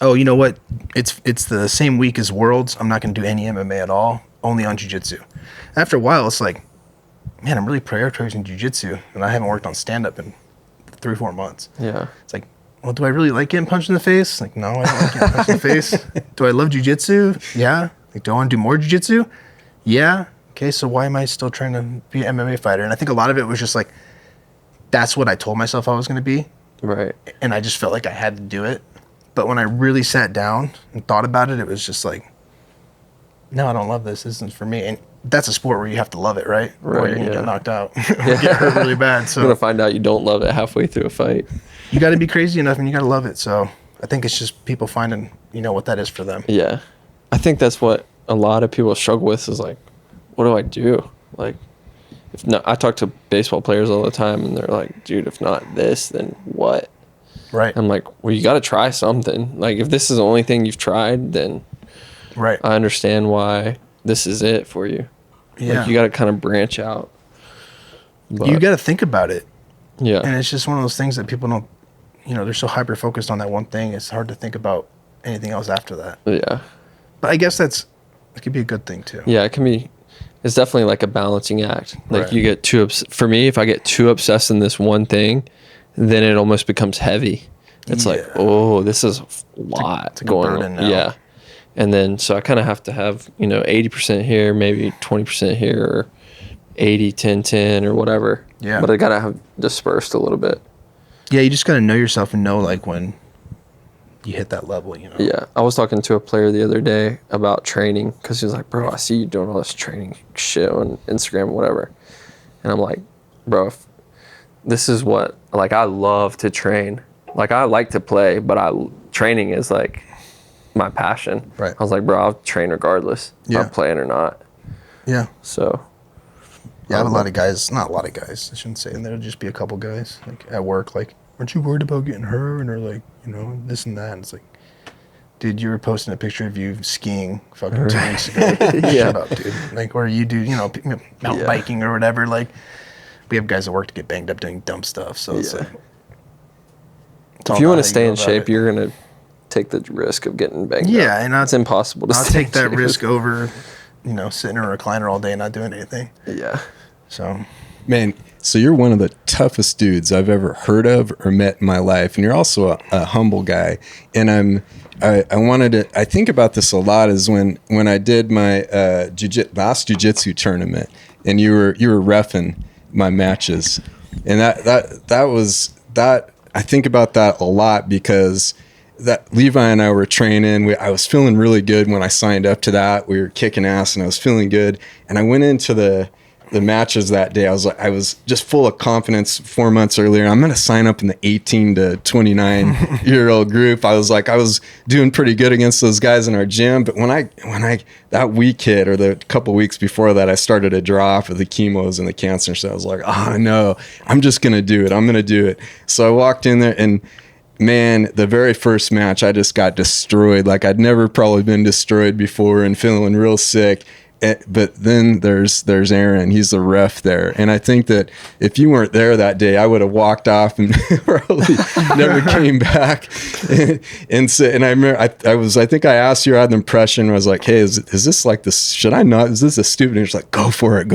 Oh, you know what? It's the same week as Worlds. I'm not gonna do any MMA at all. Only on jiu-jitsu. After a while, it's like, man, I'm really prioritizing jiu-jitsu, and I haven't worked on stand-up in 3-4 months. Yeah. It's like, well, do I really like getting punched in the face? Like, no, I don't like getting punched in the face. Do I love jujitsu? Yeah. Like, do I want to do more jujitsu? Yeah. Okay, so why am I still trying to be an MMA fighter? And I think a lot of it was just like, that's what I told myself I was going to be. Right. And I just felt like I had to do it. But when I really sat down and thought about it, it was just like, no, I don't love this. This isn't for me. And that's a sport where you have to love it, right? Or Right, you're going to yeah. get knocked out or get hurt really bad. You're gonna So find out you don't love it halfway through a fight. you got to be crazy enough and you got to love it. So I think it's just people finding, you know, what that is for them. Yeah. I think that's what a lot of people struggle with is like, what do I do? Like, if not, I talk to baseball players all the time and they're like, dude, if not this, then what? Right. I'm like, well, you got to try something. Like, if this is the only thing you've tried, then Right. I understand why this is it for you. Yeah. Like, you got to kind of branch out. But, You got to think about it. yeah. And it's just one of those things that people don't, you know, they're so hyper focused on that one thing. It's hard to think about anything else after that. Yeah. But I guess it could be a good thing too. Yeah, it can be. It's definitely like a balancing act. Like Right. you get too for me, if I get too obsessed in this one thing, then it almost becomes heavy. It's like, Yeah. oh, this is a lot it's like a going burden on. now. Yeah. And then so I kind of have to have, 80% here, maybe 20% here, or 80, 10, 10 or whatever. Yeah. But I got to have dispersed a little bit. Yeah, you just got to know yourself and know like when you hit that level, you know. Yeah. I was talking to a player the other day about training because he was like, bro, I see you doing all this training shit on Instagram or whatever. And I'm like, bro, this is what, like, I love to train. Like, I like to play, but training is like my passion. Right. I was like, bro, I'll train regardless if I'm Yeah. playing or not. Yeah. So. Yeah, I have a lot of guys, not a lot of guys, I shouldn't say, and there'll just be a couple guys like at work, like, aren't you worried about getting hurt or like, you know, this and that? And it's like, dude, you were posting a picture of you skiing fucking 2 weeks ago. Like, Yeah. Shut up, dude. Like, or you do, you know, mountain Yeah. biking or whatever. Like, we have guys at work to get banged up doing dumb stuff. So it's Yeah. like, it's all If you about want how to stay go in about shape, it. you're going to take the risk of getting banged up. Yeah, and it's impossible to I'll stay take that in shape. risk over, you know, sitting in a recliner all day and not doing anything. Yeah. So, Man, so you're one of the toughest dudes I've ever heard of or met in my life, and you're also a humble guy. And I wanted to. I think about this a lot. Is when I did my last jiu-jitsu tournament, and you were reffing my matches, and that was that. I think about that a lot because that Levi and I were training. I was feeling really good when I signed up to that. We were kicking ass, and I was feeling good. And I went into the matches that day. I was just full of confidence 4 months earlier. I'm going to sign up in the 18 to 29 year old group. I was doing pretty good against those guys in our gym. But when I that week hit, or the couple weeks before that, I started to draw off of the chemos and the cancer. So I was like, oh no, I'm just going to do it. I'm going to do it. So I walked in there, and man, the very first match, I just got destroyed. Like I'd never probably been destroyed before, and feeling real sick. But then there's Aaron. He's the ref there, and I think that if you weren't there that day, I would have walked off and probably never came back. And I remember I think I asked you, I had the impression, I was like, hey, is this like this? Should I not? Is this a stupid? And you're like, go for it.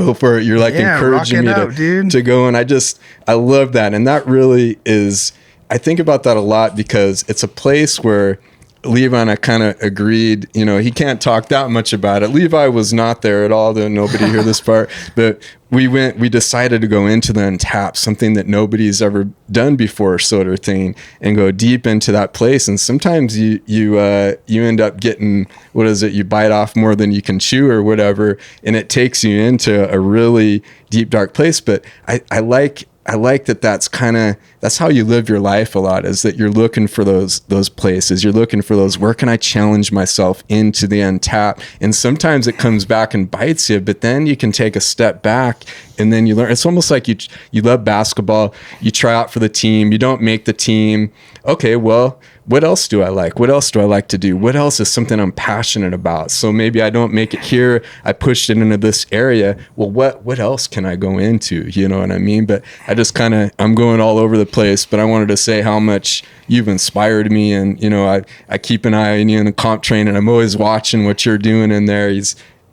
You're like encouraging me to go, and I love that, and that really is. I think about that a lot because it's a place where Levi and I kind of agreed, you know, he can't talk that much about it. Levi was not there at all, though nobody hear this part, but we decided to go into the Untapped, something that nobody's ever done before, sort of thing, and go deep into that place. And sometimes you end up getting, what is it? You bite off more than you can chew or whatever. And it takes you into a really deep, dark place. But I like that's how you live your life a lot, is that you're looking for those places. You're looking for those, where can I challenge myself into the Untapped? And sometimes it comes back and bites you, but then you can take a step back and then you learn. It's almost like you love basketball. You try out for the team. You don't make the team. Okay, well, what else do I like? What else do I like to do? What else is something I'm passionate about? So maybe I don't make it here. I pushed it into this area. Well, what else can I go into? You know what I mean? But I just I'm going all over the place, but I wanted to say how much you've inspired me. And, you know, I keep an eye on you in the comp train, and I'm always watching what you're doing in there.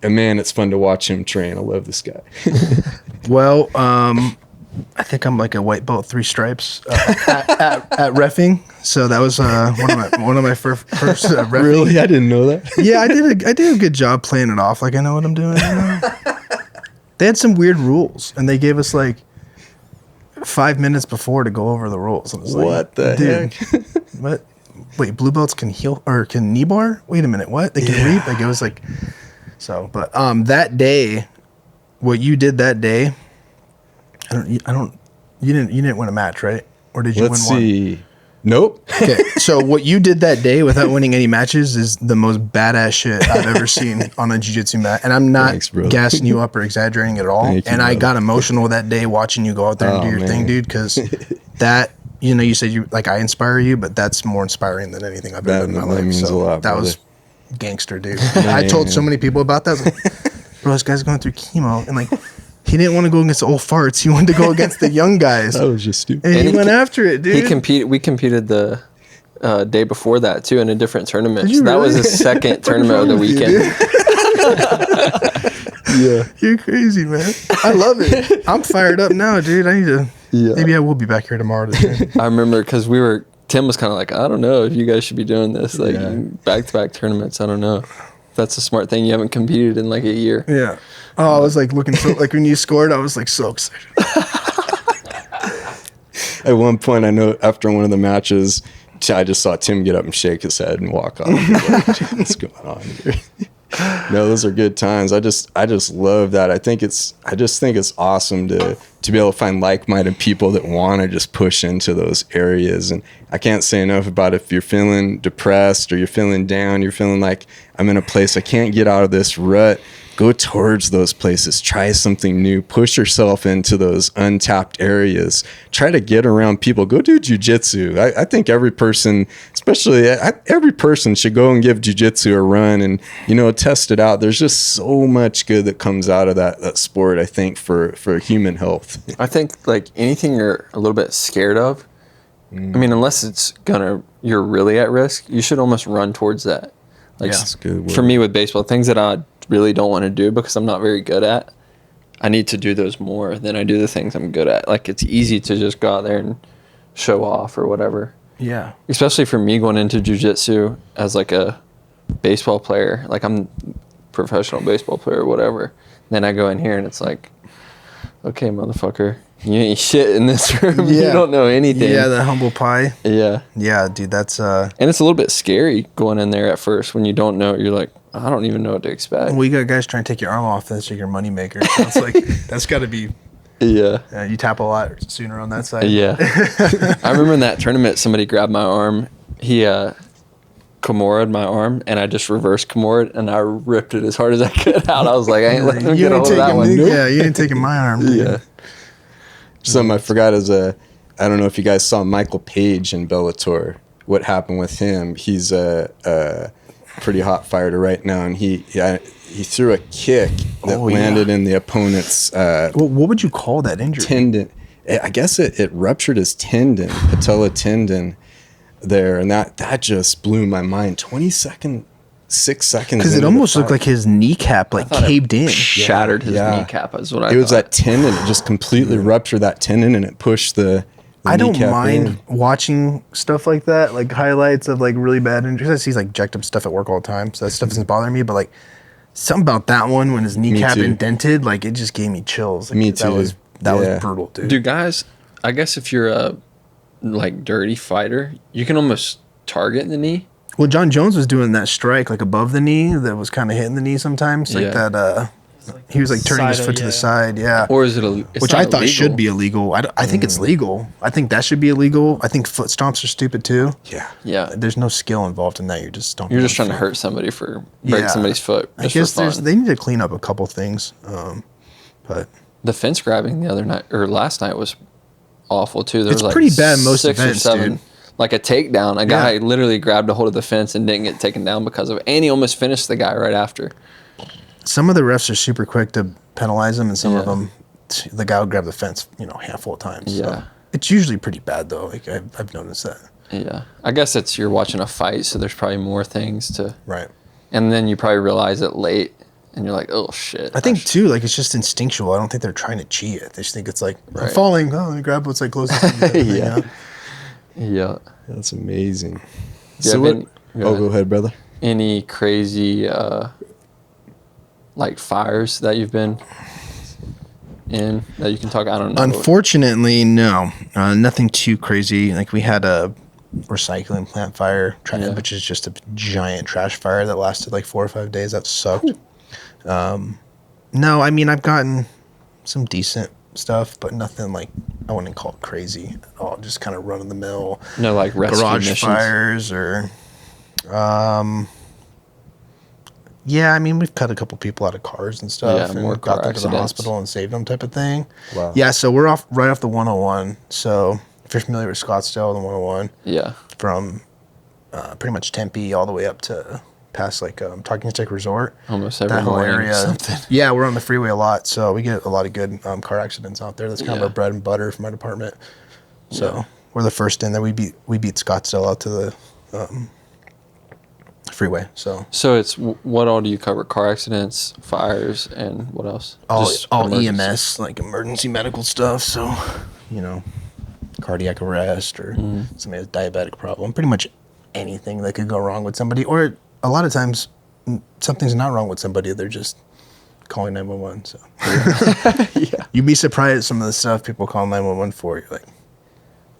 Man, it's fun to watch him train. I love this guy. well, I think I'm like a white belt, 3 stripes at reffing. So that was one of my first reffing. Really? I didn't know that. Yeah, I did a good job playing it off like I know what I'm doing. You know? They had some weird rules, and they gave us like 5 minutes before to go over the rules. And I was like, What the heck? What? Wait, blue belts can heel or can knee bar? Wait a minute, what? They can reap? Like it was like so. But that day, what you did that day, I don't. You didn't win a match, right? Or did you Let's win see. one? Nope. Okay, so what you did that day without winning any matches is the most badass shit I've ever seen on a jiu-jitsu mat. And I'm not Thanks, brother. gassing you up or exaggerating it at all. Thank you, and I brother. got emotional that day watching you go out there and do your thing, dude, because that, you know, you said you like I inspire you, but that's more inspiring than anything I've ever done in my life. means So a lot, that brother. was gangster, dude. I told so many people about that. I was like, bro, this guy's going through chemo, and like he didn't want to go against the old farts. He wanted to go against the young guys. That was just stupid. And he went after it, dude. We competed the day before that too in a different tournament. Did you So that was really? the second tournament of the weekend. Yeah, you're crazy, man. I love it. I'm fired up now, dude. I need to. Yeah. Maybe I will be back here tomorrow to train. I remember because Tim was kind of like, I don't know if you guys should be doing this, like back-to-back tournaments. I don't know. that's a smart thing. You haven't competed in like a year. Yeah. Oh, I was like looking so like when you scored, I was like so excited. At one point, I know after one of the matches, I just saw Tim get up and shake his head and walk off. Like, what's going on here? No, those are good times. I just love that. I just think it's awesome to be able to find like-minded people that want to just push into those areas. And I can't say enough about if you're feeling depressed or you're feeling down, you're feeling like I'm in a place I can't get out of this rut. Go towards those places. Try something new. Push yourself into those untapped areas. Try to get around people. Go do jujitsu. I think every person, especially every person, should go and give jujitsu a run and test it out. There's just so much good that comes out of that sport. I think for human health. I think like anything you're a little bit scared of. I mean, unless you're really at risk, you should almost run towards that. Like That's a good word. For me with baseball, things that I really don't want to do because I'm not very good at, I need to do those more than I do the things I'm good at. Like it's easy to just go out there and show off or whatever. Yeah. Especially for me going into jiu-jitsu as like a baseball player, like I'm a professional baseball player or whatever. Then I go in here and it's like, okay, motherfucker, you ain't shit in this room. Yeah. You don't know anything. Yeah, the humble pie. Yeah. Yeah, dude, that's And it's a little bit scary going in there at first when you don't know. You're like, I don't even know what to expect. well, you got guys trying to take your arm off. That's your money maker. So it's like that's got to be. Yeah. You tap a lot sooner on that side. Yeah. I remember in that tournament, somebody grabbed my arm. He Kimura'd my arm, and I just reversed Kimura'd, and I ripped it as hard as I could out. I was like, I ain't letting him get a hold of that one. Yeah, you ain't taking my arm. Dude. Yeah. Something I forgot is I don't know if you guys saw Michael Page in Bellator. What happened with him? He's a pretty hot fighter right now, and he threw a kick that landed in the opponent's What would you call that injury? tendon. I guess it ruptured his tendon, patella tendon there, and that just blew my mind. 6 seconds. Because it almost looked like his kneecap caved in. Shattered his Yeah. kneecap is what I it was thought. that tendon. It just completely ruptured that tendon, and it pushed the I don't kneecap mind in. watching stuff like that, like highlights of like really bad injuries. I see like jacked up stuff at work all the time, so that stuff doesn't bother me. But like something about that one when his kneecap too. indented, like it just gave me chills. Like, Me That too. was Yeah. brutal, dude. Do guys, I guess if you're a like dirty fighter, you can almost target the knee. Well, John Jones was doing that strike like above the knee that was kind of hitting the knee sometimes, like Yeah. that. He was like turning his Side of- foot to yeah. the side, yeah. Or is it Which I thought should be illegal. I think it's legal. I think that should be illegal. I think foot stomps are stupid too. Yeah. Yeah. There's no skill involved in that. You're just stomping. You're just on trying to foot. hurt somebody break Yeah. somebody's foot. I Just guess for fun. they need to clean up a couple things. But The fence grabbing the other night or last night was awful too. There It's was like pretty bad in most 6 events, or 7, dude. like a takedown. A guy Yeah. literally grabbed a hold of the fence and didn't get taken down because of it. And he almost finished the guy right after. some of the refs are super quick to penalize them, and some of Yeah. them, the guy will grab the fence, a handful of times. Yeah. So it's usually pretty bad though. Like I've noticed that. Yeah. I guess you're watching a fight, so there's probably more things to. Right. And then you probably realize it late, and you're like, oh shit. I think too, like it's just instinctual. I don't think they're trying to cheat it. They just think it's like I'm Right. falling. Oh, let me grab what's like closest. To me, type of thing, Yeah. you know? Yeah. That's amazing. Yeah, So been- go ahead, brother. Any crazy like fires that you've been in that you can talk? I don't know. Unfortunately, no, nothing too crazy. Like we had a recycling plant fire, Yeah. which is just a giant trash fire that lasted like 4 or 5 days. That sucked. No, I mean I've gotten some decent stuff, but nothing like I wouldn't call it crazy at all. Just kind of run of the mill No, like rescue garage missions. fires or. Yeah, I mean we've cut a couple people out of cars and stuff, Yeah, and more got car them to the accidents. hospital and saved them, type of thing. Wow. Yeah, so we're right off the 101. So if you're familiar with Scottsdale, the 101 Yeah. from pretty much Tempe all the way up to past like Talking Stick Resort, Almost every that whole morning or area. something. Yeah, we're on the freeway a lot, so we get a lot of good car accidents out there. That's kind of Yeah. our bread and butter for my department. So Yeah. we're the first in there. We beat Scottsdale out to the freeway. So So it's what all do you cover? Car accidents, fires, and what else? all emergency. EMS, like emergency medical stuff. So, cardiac arrest or somebody has a diabetic problem. Pretty much anything that could go wrong with somebody. Or a lot of times something's not wrong with somebody. They're just calling 911. So you'd be surprised at some of the stuff people call 911 for. You're like,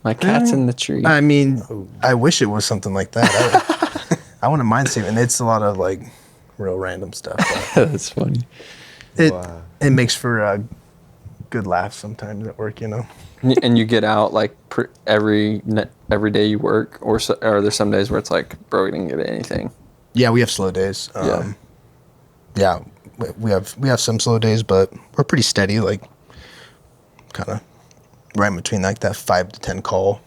My cat's in the tree. I mean, I wish it was something like that. I wouldn't mind saving. It's a lot of like real random stuff. That's funny. It makes for a good laugh sometimes at work, you know. And you get out like every day you work, or are there some days where it's like, bro, we didn't get anything? Yeah, we have slow days. Yeah, we have some slow days, but we're pretty steady. Like, kind of right in between like that 5 to 10 call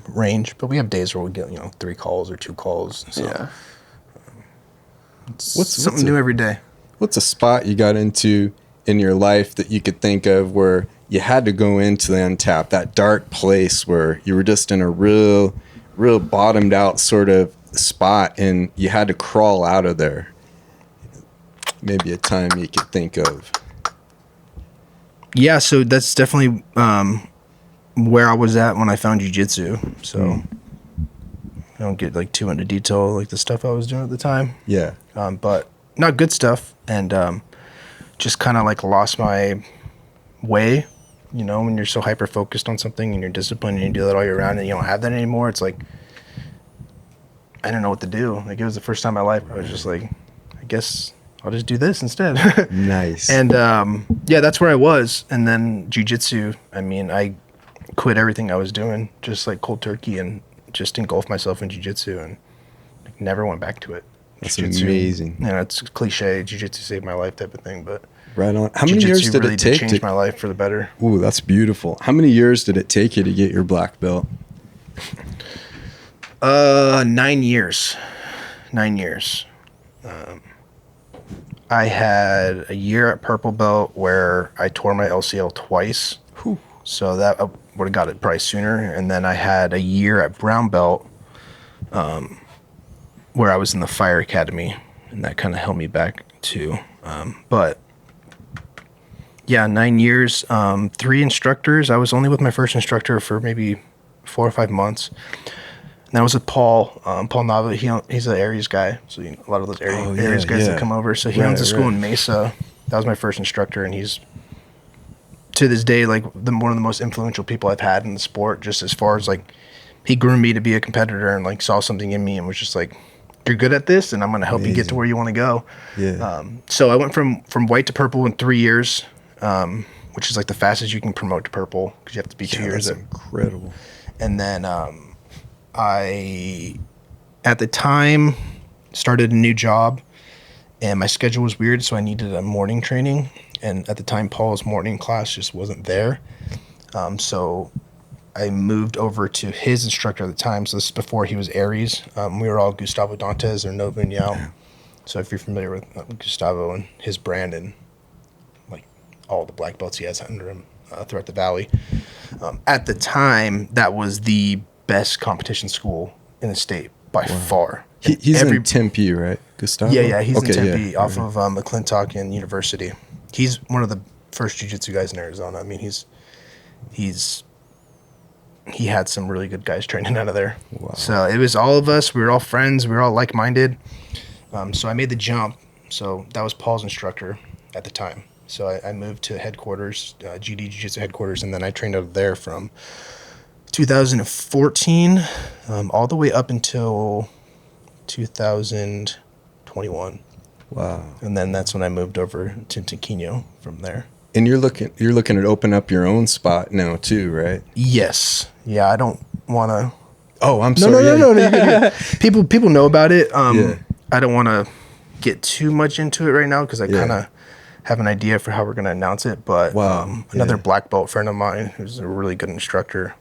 range. But we have days where we get 3 calls or 2 calls. So Yeah. what's something new every day. What's a spot you got into in your life that you could think of where you had to go into the Untapped, that dark place where you were just in a real bottomed out sort of spot and you had to crawl out of there? Maybe a time you could think of. Yeah, so that's definitely where I was at when I found jiu-jitsu. So I don't get like too into detail like the stuff I was doing at the time. Yeah. But not good stuff, and just kind of like lost my way. When you're so hyper focused on something and you're disciplined and you do that all year round and you don't have that anymore, it's like I didn't know what to do. Like, it was the first time in my life I was just like, I guess I'll just do this instead. Nice. And yeah, that's where I was. And then jiu-jitsu, I mean, I quit everything I was doing, just like cold turkey, and just engulfed myself in jiu-jitsu and like, never went back to it. That's Jiu-jitsu, amazing. It's cliche, jiu-jitsu saved my life type of thing, but Right on. How many years did really it take change my life for the better. Ooh, that's beautiful. How many years did it take you to get your black belt? 9 years. 9 years. I had a year at purple belt where I tore my LCL twice. Whew. So that I would have got it probably sooner. And then I had a year at brown belt where I was in the fire academy, and that kind of held me back too. But yeah, 9 years, 3 instructors. I was only with my first instructor for maybe 4 or 5 months. And that was with Paul Nava. He's an Aries guy, so a lot of those Aries guys that come over. So he owns a school in Mesa. That was my first instructor, and he's to this day like one of the most influential people I've had in the sport. Just as far as like, he groomed me to be a competitor and like saw something in me and was just like, "You're good at this, and I'm going to help you get to where you want to go." Yeah. So I went from white to purple in 3 years, which is like the fastest you can promote to purple because you have to be 2 years. That's incredible. And then I, at the time, started a new job, and my schedule was weird, so I needed a morning training. And at the time, Paul's morning class just wasn't there. So I moved over to his instructor at the time. So this is before he was Aries. We were all Gustavo Dantes or Nova and Yao. Yeah. So if you're familiar with Gustavo and his brand and like all the black belts he has under him throughout the valley, at the time, that was the best competition school in the state by far. He's in Tempe, right, Gustavo? Yeah, he's in Tempe off of McClintock and University. He's one of the first jiu-jitsu guys in Arizona. I mean, he had some really good guys training out of there. Wow. So it was all of us. We were all friends. We were all like-minded. So I made the jump. So that was Paul's instructor at the time. So I moved to headquarters, GD Jiu-Jitsu headquarters, and then I trained out of there from 2014 all the way up until 2021. Wow. And then that's when I moved over to Taquino from there. And you're looking to open up your own spot now too, right? Yes. Yeah, I don't want to. Oh, I'm sorry. No. People know about it. I don't want to get too much into it right now because I kind of have an idea for how we're going to announce it. But another black belt friend of mine who's a really good instructor,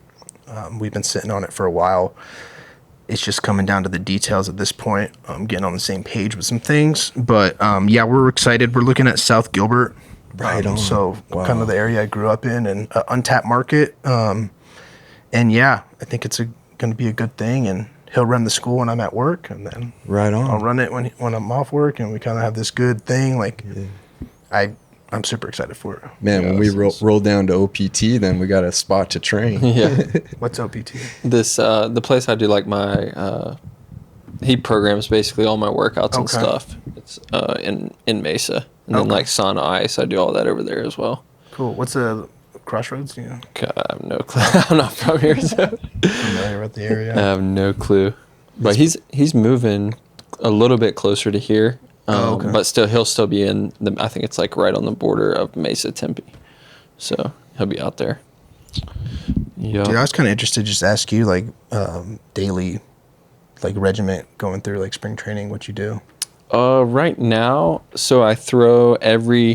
we've been sitting on it for a while. It's just coming down to the details at this point. I'm getting on the same page with some things. But we're excited. We're looking at South Gilbert. Right on. So kind of the area I grew up in, and Untapped market. And I think it's going to be a good thing. And he'll run the school when I'm at work, and then I'll run it when I'm off work, and we kind of have this good thing. Like, I'm super excited for it. Man, when we roll down to OPT, then we got a spot to train. Yeah. What's OPT? This the place I do like my he programs basically all my workouts and Okay. stuff. It's in Mesa, and then Okay. like sauna ice. I do all that over there as well. Cool. What's a Crossroads? You God, I have no clue. I'm not from here, so familiar with the I area? have no clue. But he's moving a little bit closer to here. Okay. But still, he'll still be in the. I think it's like right on the border of Mesa Tempe, so he'll be out there. Yeah. Dude, I was kind of interested just to ask you, like, daily, like, regiment going through, like, spring training, what you do. Right now, so I throw every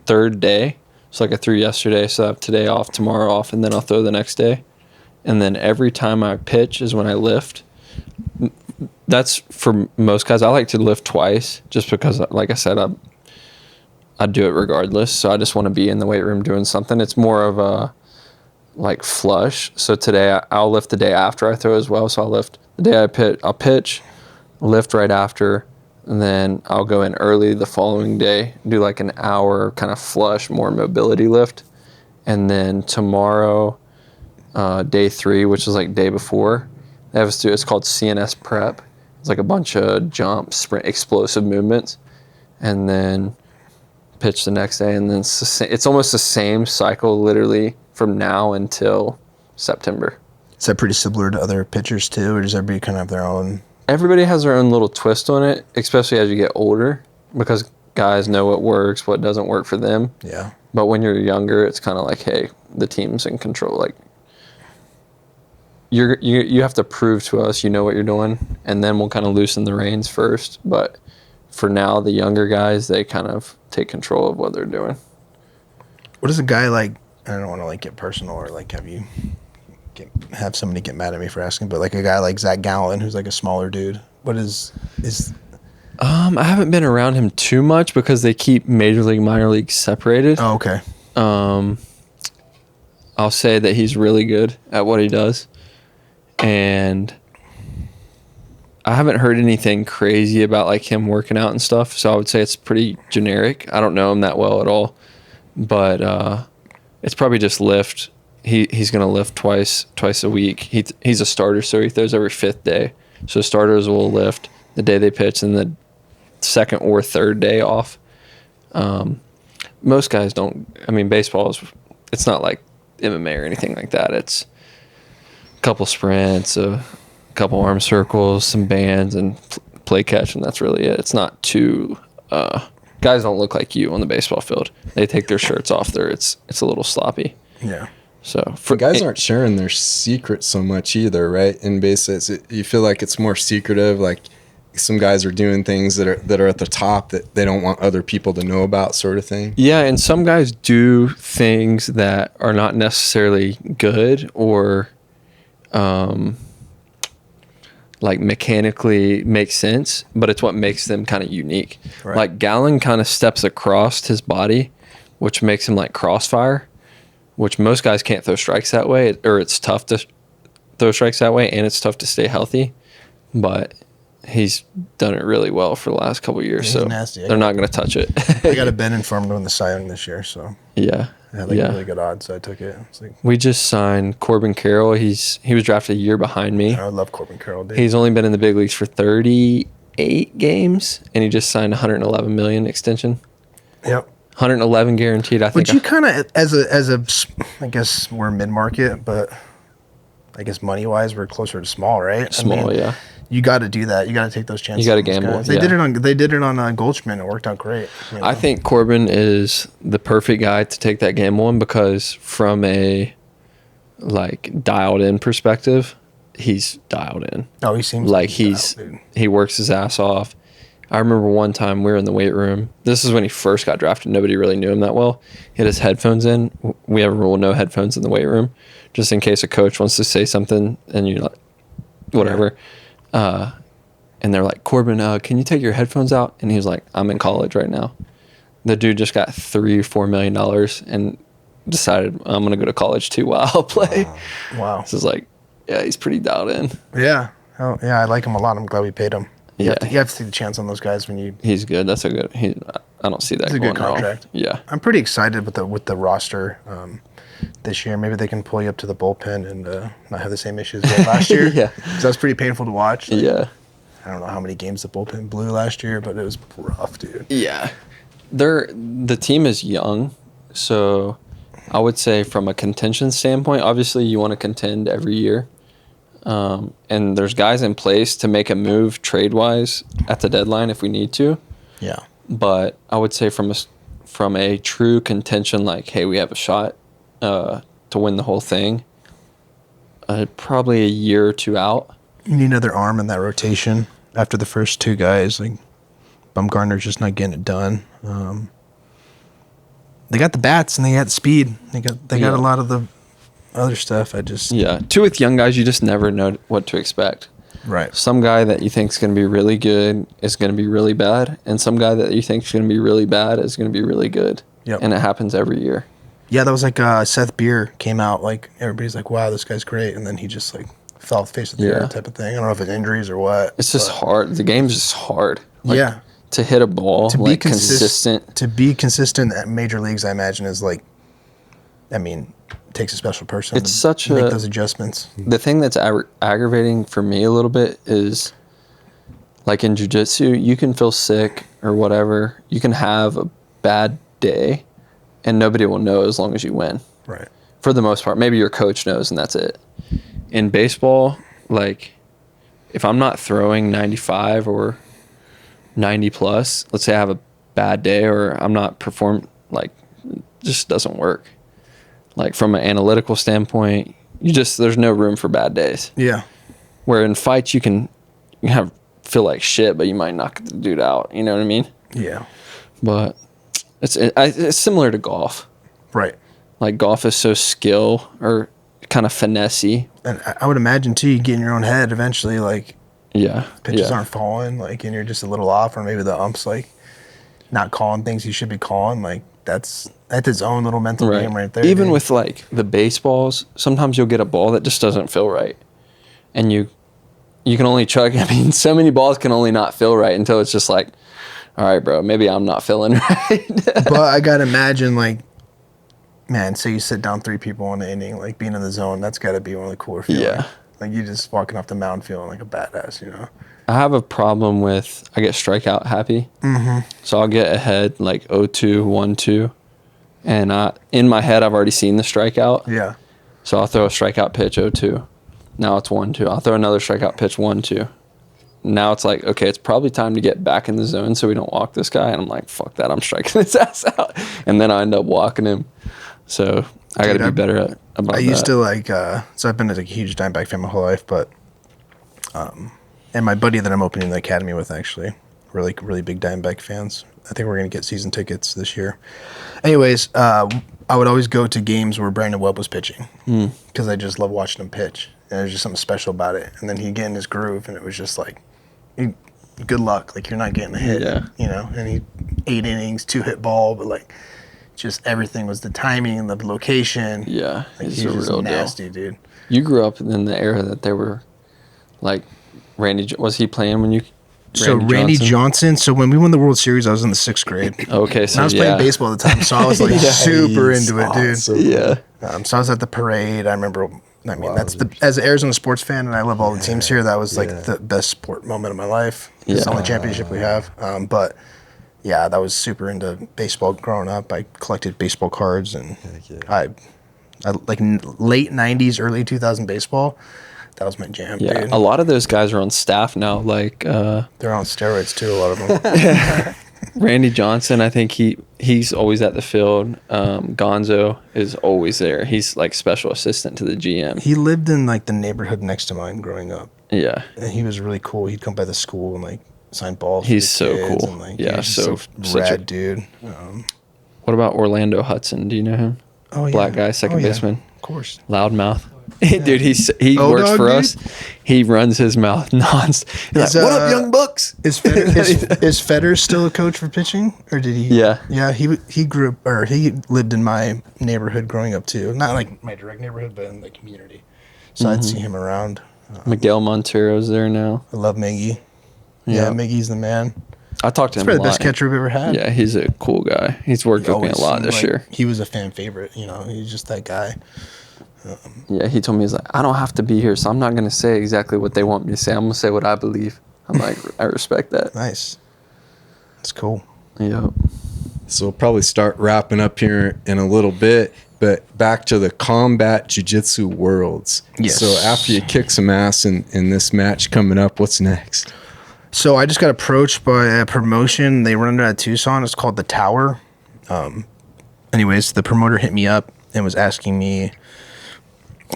third day. So like I threw yesterday, so I have today off, tomorrow off, and then I'll throw the next day. And then every time I pitch is when I lift. That's for most guys. I like to lift twice just because, like I said, I do it regardless. So I just want to be in the weight room doing something. It's more of a like flush. So today I'll lift the day after I throw as well. So I'll lift the day I pitch. I'll pitch, lift right after, and then I'll go in early the following day, do like an hour kind of flush, more mobility lift. And then tomorrow, day 3, which is like day before, they have us do, it's called CNS prep. It's like a bunch of jump, sprint, explosive movements. And then pitch the next day. And then it's almost the same cycle literally from now until September. Is that pretty similar to other pitchers, too, or does everybody kind of have their own? Everybody has their own little twist on it, especially as you get older, because guys know what works, what doesn't work for them. Yeah. But when you're younger, it's kind of like, hey, the team's in control. Like, you have to prove to us you know what you're doing, and then we'll kind of loosen the reins first. But for now, the younger guys, they kind of take control of what they're doing. What is a guy like? I don't want to like get personal or like have somebody get mad at me for asking, but like a guy like Zach Gallen, who's like a smaller dude. What is? I haven't been around him too much because they keep major league, minor league separated. Oh, okay. I'll say that he's really good at what he does, and I haven't heard anything crazy about like him working out and stuff. So I would say it's pretty generic. I don't know him that well at all, but it's probably just lift. He's gonna lift twice a week. He's a starter, so he throws every 5th day. So starters will lift the day they pitch, and the second or third day off. Most guys don't. I mean, baseball it's not like MMA or anything like that. It's a couple sprints, a couple arm circles, some bands, and play catch, and that's really it. It's not too. Guys don't look like you on the baseball field. They take their shirts off there. It's a little sloppy. Yeah. So For guys aren't sharing their secrets so much either, right? In bases, you feel like it's more secretive. Like some guys are doing things that are at the top that they don't want other people to know about, sort of thing. Yeah, and some guys do things that are not necessarily good or like mechanically make sense, but it's what makes them kind of unique. Right. Like Gallen kind of steps across his body, which makes him like crossfire, which most guys can't throw strikes that way, or it's tough to throw strikes that way, and it's tough to stay healthy. But he's done it really well for the last couple of years, He's so nasty. they're not going to touch it. I got a Ben informed on the Cy Young this year, so Yeah. I had like really good odds, so I took it. It's like, We just signed Corbin Carroll. He was drafted a year behind me. I love Corbin Carroll, dude. He's only been in the big leagues for 38 games, and he just signed a $111 million extension. Yep. 111 guaranteed. I think. Would you kind of, as a, I guess we're mid market, but I guess money wise we're closer to small, right? Small, yeah. You got to do that. You got to take those chances. You gotta on those gamble, guys. They yeah. did it on Goldschmidt. It worked out great. you know? I think Corbin is the perfect guy to take that gamble on because from a like dialed in perspective, he's dialed in. Oh, he seems Like he's dialed, dude. he works his ass off. I remember one time we were in the weight room. This is when he first got drafted. Nobody really knew him that well. He had his headphones in. We have a rule, no headphones in the weight room, just in case a coach wants to say something and you're like, whatever. And they're like, Corbin, can you take your headphones out? And he was like, I'm in college right now. The dude just got $3-4 million and decided I'm gonna go to college too while I'll play. Wow. So it's like, yeah, he's pretty dialed in. Yeah. Oh, yeah. I like him a lot. I'm glad we paid him. You Yeah. have to take the chance on those guys when you. He's good. That's a good. I don't see that. It's a good going wrong. contract. Yeah. I'm pretty excited with the roster this year. Maybe they can pull you up to the bullpen and not have the same issues as last year. Yeah. Because that was pretty painful to watch. Like, Yeah. I don't know how many games the bullpen blew last year, but it was rough, dude. Yeah. The team is young, so I would say from a contention standpoint, obviously you want to contend every year. And there's guys in place to make a move trade-wise at the deadline if we need to. Yeah. But I would say from a true contention, like, hey, we have a shot to win the whole thing, probably a year or two out. You need another arm in that rotation after the first two guys. Like, Bumgarner's just not getting it done. They got the bats and they got the speed. They got a lot of the other stuff. Two with young guys, you just never know what to expect. Right. Some guy that you think is going to be really good is going to be really bad, and some guy that you think is going to be really bad is going to be really good. Yep. And it happens every year. Yeah, that was like Seth Beer came out, like everybody's like, wow, this guy's great, and then he just like fell off the face of the earth type of thing. I don't know if it's injuries or what. It's just hard. The game's just hard. Like, yeah. To hit a ball, To be like consistent. To be consistent at major leagues, I imagine, is like, I mean, it takes a special person It's to such make a- those adjustments. The thing that's aggravating for me a little bit is, like in jiu-jitsu, you can feel sick or whatever. You can have a bad day, and nobody will know as long as you win. Right. For the most part. Maybe your coach knows, and that's it. In baseball, like, if I'm not throwing 95 or 90 plus, let's say I have a bad day or I'm not like, it just doesn't work. Like, from an analytical standpoint, there's no room for bad days. Yeah. Where in fights, you can feel like shit, but you might knock the dude out. You know what I mean? Yeah. But it's similar to golf. Right. Like, golf is so skill or kind of finessey. And I would imagine too, you get in your own head eventually, like Yeah. pitches yeah. aren't falling, like, and you're just a little off, or maybe the ump's like not calling things you should be calling. Like, that's its own little mental game right there. Even dude. with like the baseballs, sometimes you'll get a ball that just doesn't feel right, and you can only chug. I mean, so many balls can only not feel right until it's just like, all right, bro, maybe I'm not feeling right. But I gotta imagine, like, man, say you sit down 3 people in the inning, like being in the zone, that's gotta be one of the cooler feelings. Yeah. Like, you just walking off the mound feeling like a badass, you know? I have a problem with I get strikeout happy. Mm-hmm. So I'll get ahead like 0-2, 1-2, and in my head I've already seen the strikeout. Yeah. So I'll throw a strikeout pitch 0-2. Now it's 1-2. I'll throw another strikeout pitch 1-2. Now it's like, okay, it's probably time to get back in the zone so we don't walk this guy. And I'm like, fuck that, I'm striking his ass out. And then I end up walking him. So I got to be better about that. I used to like, so I've been a huge Diamondback fan my whole life, but, and my buddy that I'm opening the academy with, actually, really, really big Diamondback fans. I think we're going to get season tickets this year. Anyways, I would always go to games where Brandon Webb was pitching because I just love watching him pitch. And there's just something special about it. And then he'd get in his groove, and it was just like, good luck. Like, you're not getting a hit, you know? And 8 innings, 2-hit ball, but like, just everything was the timing and the location. Yeah, Like, he's he's a just real nasty, deal. dude. You grew up in the era that they were like was he playing when you? So Randy Johnson. So when we won the World Series, I was in the 6th grade. Okay, so And I was playing baseball at the time, so I was like super into it, dude. awesome. Yeah. So I was at the parade. I remember. I mean, that's as an Arizona sports fan, and I love all the teams here. That was like the best sport moment of my life. It's the only championship we have. But yeah, that was super into baseball growing up. I collected baseball cards, and I like late '90s, early 2000 baseball. That was my jam, Yeah, dude. a lot of those guys are on staff now. Like They're on steroids too. A lot of them. Randy Johnson, I think he's always at the field. Gonzo is always there. He's like special assistant to the GM. He lived in like the neighborhood next to mine growing up. Yeah, And he was really cool. He'd come by the school and like sign balls. He's for the so kids, cool. And, like, Yeah, he was so- just such a- rad dude. What about Orlando Hudson? Do you know him? Oh, yeah. Black guy, second baseman. Of course. Loudmouth. Dude, he Old works dog, for dude? us. He runs his mouth nonstop. He's like, Is, what up, young bucks? Is Fetter still a coach for pitching, or did he? Yeah. Yeah, he grew up, or he lived in my neighborhood growing up too. Not like my direct neighborhood, but in the community. So I'd see him around. Miguel Montero's there now. I love Miggy. Yeah, Miggy's the man. I talked to him Probably a the lot. best catcher we've ever had. Yeah, he's a cool guy. He's worked with me a Always lot seemed this like year. He was a fan favorite. You know, he's just that guy. Yeah, he told me, he's like, I don't have to be here, so I'm not going to say exactly what they want me to say. I'm going to say what I believe. I I'm like, I respect that. Nice. That's cool. Yeah. So we'll probably start wrapping up here in a little bit, but back to the combat jiu-jitsu worlds. Yes. So after you kick some ass in this match coming up, what's next? So I just got approached by a promotion. They run it out of Tucson. It's called The Tower. Anyways, the promoter hit me up and was asking me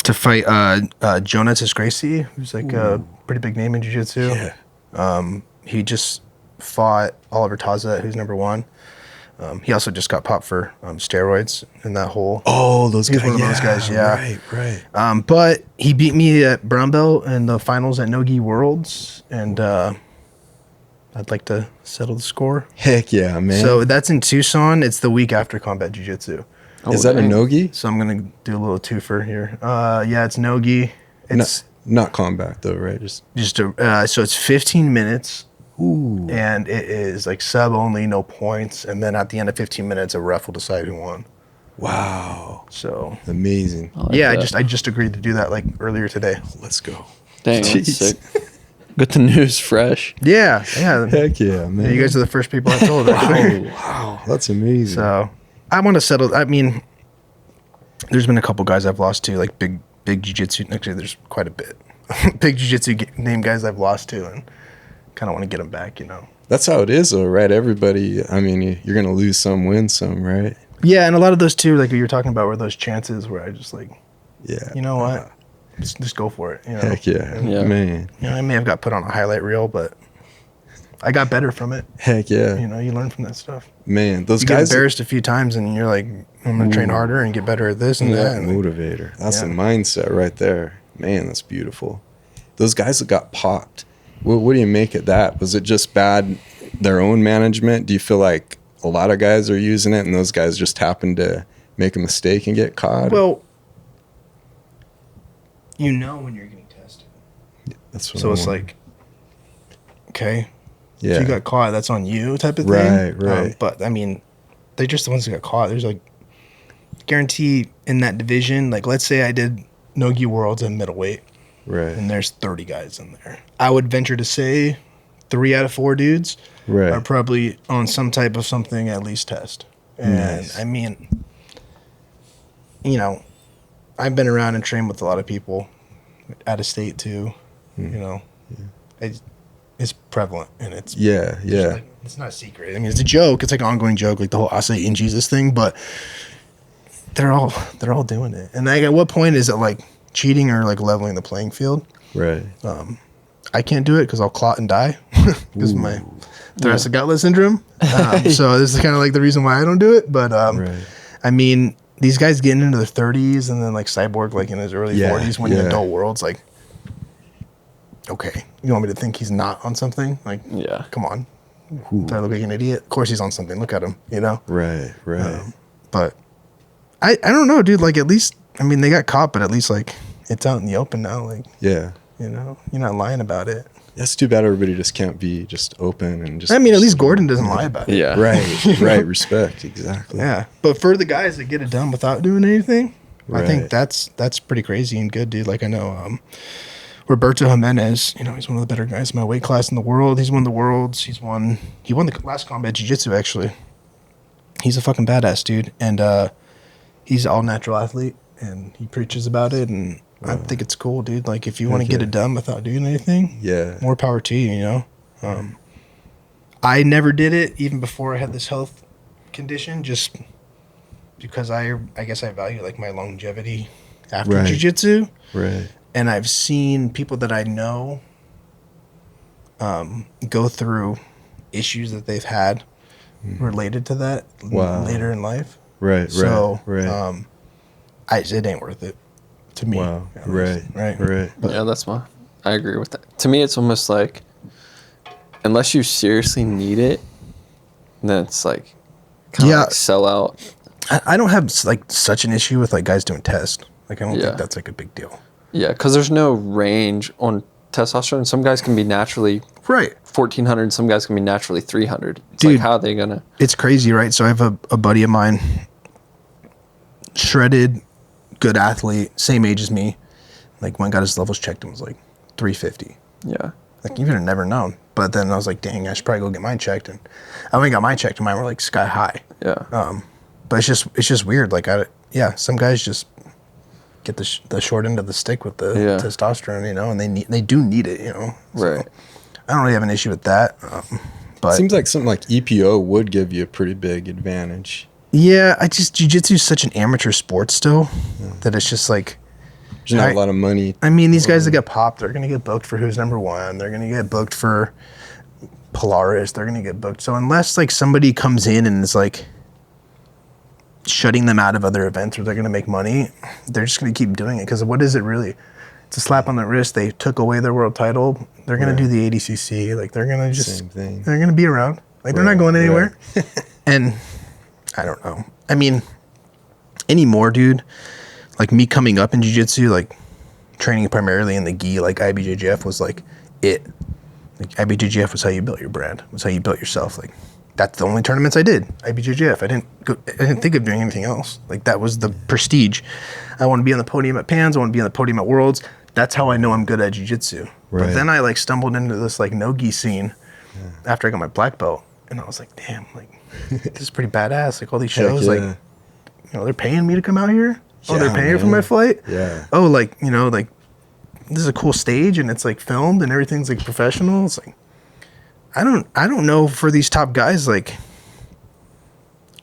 to fight Jonas Gracie, who's like a pretty big name in jiu-jitsu. Yeah. He just fought Oliver Taza, who's number one. He also just got popped for steroids in that whole. Oh, those He's guys. one of those guys, yeah. Right. But he beat me at brown belt in the finals at Nogi Worlds, and I'd like to settle the score. Heck yeah, man. So that's in Tucson. It's the week after Combat Jiu-Jitsu. Is that a dang. nogi? So I'm gonna do a little twofer here. Yeah, it's Nogi. It's Not combat though, right? Just so it's 15 minutes. ooh. And it is like sub only, no points. And then at the end of 15 minutes, a ref will decide who won. Wow. So Amazing. I like yeah, that. I just agreed to do that like earlier today. Let's go. Dang, Jeez. that's sick. Get the news fresh. Yeah. Heck yeah, man. Yeah, you guys are the first people I told. Actually. Wow, that's amazing. So I want to settle. I mean, there's been a couple guys I've lost to, like big jiu-jitsu. Actually, there's quite a bit. Big jiu-jitsu name guys I've lost to, and kind of want to get them back, you know. That's how it is, though, right? Everybody, I mean, you're going to lose some, win some, right? Yeah, and a lot of those too, like you were talking about, were those chances where I just like, Yeah. you know what, just go for it. You know? Heck yeah. And, Yeah. Man. you know, I may have got put on a highlight reel, but I got better from it. Heck yeah. You know, you learn from that stuff. Man, those You get guys. embarrassed a few times, and you're like, I'm gonna train harder and get better at this and that. And Motivator. That's Yeah. the mindset right there. Man, that's beautiful. Those guys that got popped, what do you make of that? Was it just bad, their own management? Do you feel like a lot of guys are using it and those guys just happen to make a mistake and get caught? well, you know when you're getting tested. that's what So I'm it's wondering. like, okay, yeah. if you got caught, that's on you type of thing. Right. But I mean, they're just the ones that got caught. There's like, guarantee in that division, like let's say I did Nogi Worlds in middleweight, right. and there's 30 guys in there. I would venture to say 3 out of 4 dudes Right. are probably on some type of something at least test. And Nice. I mean, you know, I've been around and trained with a lot of people out of state too. You know, it's prevalent and it's Yeah. Yeah. like, it's not a secret. I mean, it's a joke. It's like an ongoing joke, like the whole "I say in Jesus" thing. But they're all doing it. And like, at what point is it like cheating or like leveling the playing field? Right. I can't do it because I'll clot and die because of my thoracic outlet syndrome. So this is kind of like the reason why I don't do it. But Right. I mean, these guys getting into their 30s and then like Cyborg like in his early Yeah, 40s when you're yeah. adult world's like, okay, you want me to think he's not on something? Like, Yeah. come on. Do I look like an idiot? Of course he's on something. Look at him, you know? Right. Right. But I don't know, dude. Like, at least, I mean, they got caught, but at least like it's out in the open now. Like, yeah. you know, you're not lying about it. That's too bad everybody just can't be just open and just. I mean, at least Gordon doesn't lie about it. Yeah. Right. Right. Respect. Exactly. Yeah, but for the guys that get it done without doing anything, I think Right. that's pretty crazy and good, dude. Like I know Roberto Jimenez, you know, he's one of the better guys in my weight class in the world. He's won the worlds. He won the last combat jiu-jitsu actually. He's a fucking badass dude, and he's an all natural athlete, and he preaches about it, and I think it's cool, dude. Like if you want to get yeah. it done without doing anything, Yeah. more power to you. You know, I never did it even before I had this health condition, just because I guess I value like my longevity after Right. jiu-jitsu, Right. and I've seen people that I know go through issues that they've had related to that Wow. later in life. Right. So, Right. it ain't worth it to me. Wow. at least, Right. right. Right. Yeah, I agree with that. To me, it's almost like, unless you seriously need it, then it's like, kind of Yeah. like sell out. I don't have like such an issue with like guys doing tests. Like I don't Yeah. think that's like a big deal. Yeah, because there's no range on testosterone. Some guys can be naturally Right. 1,400, some guys can be naturally 300. It's Dude. like, how are they going to? It's crazy, right? So I have a buddy of mine, shredded, good athlete, same age as me. Like when I got his levels checked, it was like 350. Yeah. Like, you would have never known. But then I was like, dang, I should probably go get mine checked. And I went and got mine checked, and mine were like sky high. Yeah. But it's just weird. Like, some guys just get the short end of the stick with the testosterone, you know, and they do need it, you know. So Right. I don't really have an issue with that. But Seems like something like EPO would give you a pretty big advantage. yeah, jiu-jitsu is such an amateur sport still that it's just like, There's not a lot of money. I mean, these guys that get popped, they're gonna get booked for who's number one. They're gonna get booked for Polaris. They're gonna get booked. So unless like somebody comes in and is like shutting them out of other events where they're gonna make money, they're just gonna keep doing it. Because what is it really? It's a slap on the wrist. They took away their world title. They're gonna do the ADCC. Like, they're gonna just Same thing. they're gonna be around. Like, they're not going anywhere. And I don't know. I mean, anymore, dude. Like, me coming up in jiu-jitsu, like training primarily in the gi, like IBJJF was like it. Like, IBJJF was how you built your brand. Was how you built yourself. Like, that's the only tournaments I did. IBJJF. I didn't think of doing anything else. Like, that was the prestige. I want to be on the podium at Pans. I want to be on the podium at Worlds. That's how I know I'm good at jiu-jitsu. Right. But then I like stumbled into this like no-gi scene after I got my black belt, and I was like, damn, like this is pretty badass. Like, all these shows, yeah. like, you know, they're paying me to come out here. Oh, they're Yeah, paying for man. my flight. Yeah. Oh, like, you know, like, this is a cool stage and it's like filmed and everything's like professional. It's like, I don't know for these top guys. Like,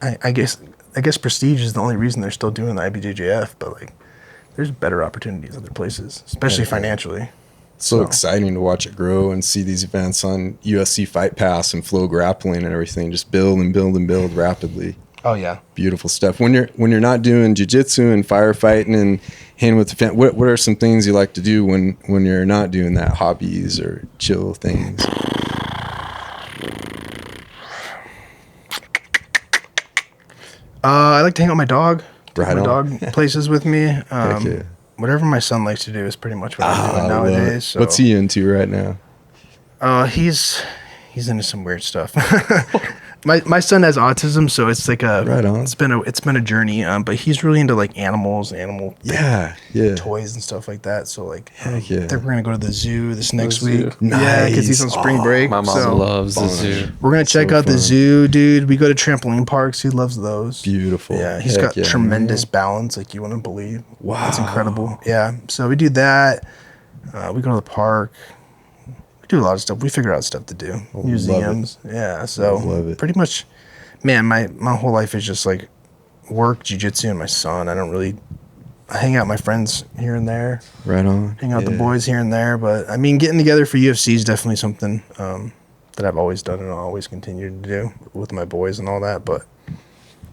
I guess prestige is the only reason they're still doing the IBJJF, but like, there's better opportunities other places, especially financially. So exciting to watch it grow and see these events on UFC Fight Pass and Flow Grappling and everything just build and build and build rapidly. Oh yeah. Beautiful stuff. When you're not doing jiu-jitsu and firefighting and hand with the fan, what are some things you like to do when you're not doing that? Hobbies or chill things? I like to hang out with my dog. Right Take my on. dog places with me. Yeah. Whatever my son likes to do is pretty much what I'm doing I love it. nowadays. So. What's he into right now? He's into some weird stuff. My son has autism, so it's like Right on. It's been a journey. But he's really into like animal Yeah. toys and stuff like that. So like, Heck yeah. I think we're gonna go to the zoo this next zoo. week. Yeah, because he's on Nice. spring break. My mom so loves the zoo. we're gonna check So out the fun. zoo, dude. We go to trampoline parks. He loves those. Beautiful. Yeah, he's Heck got yeah, tremendous balance, like you wouldn't believe. Wow. That's incredible. Yeah, so we do that. We go to the park. We do a lot of stuff. We figure out stuff to do. love Museums. Yeah, so Love it. pretty much, man, my whole life is just like work, jiu-jitsu, and my son. I hang out with my friends here and there. Right on. Hang out with Yeah. the boys here and there. But, I mean, getting together for UFC is definitely something that I've always done and I'll always continue to do with my boys and all that. But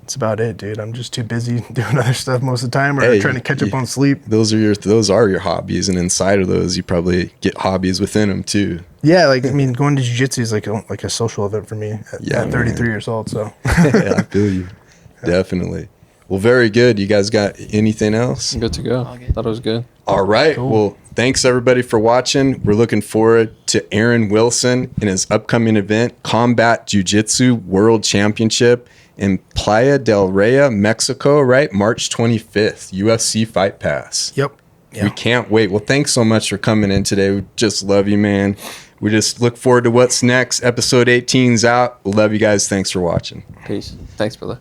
that's about it, dude. I'm just too busy doing other stuff most of the time or Hey, trying to catch up on sleep. Those are your hobbies, and inside of those, you probably get hobbies within them too. Yeah, like, I mean, going to jiu-jitsu is like a social event for me Yeah, at 33 man. years old. So, Yeah, I feel you. Definitely. Well, very good. You guys got anything else? Good to go. All good. Thought it was good. All right. Well, thanks everybody for watching. We're looking forward to Aaron Wilson in his upcoming event, Combat Jiu-Jitsu World Championship in Playa del Rey, Mexico, right? March 25th, UFC Fight Pass. yep. Yeah. We can't wait. Well, thanks so much for coming in today. We just love you, man. We just look forward to what's next. Episode 18's out. Love you guys. Thanks for watching. Peace. Thanks, brother.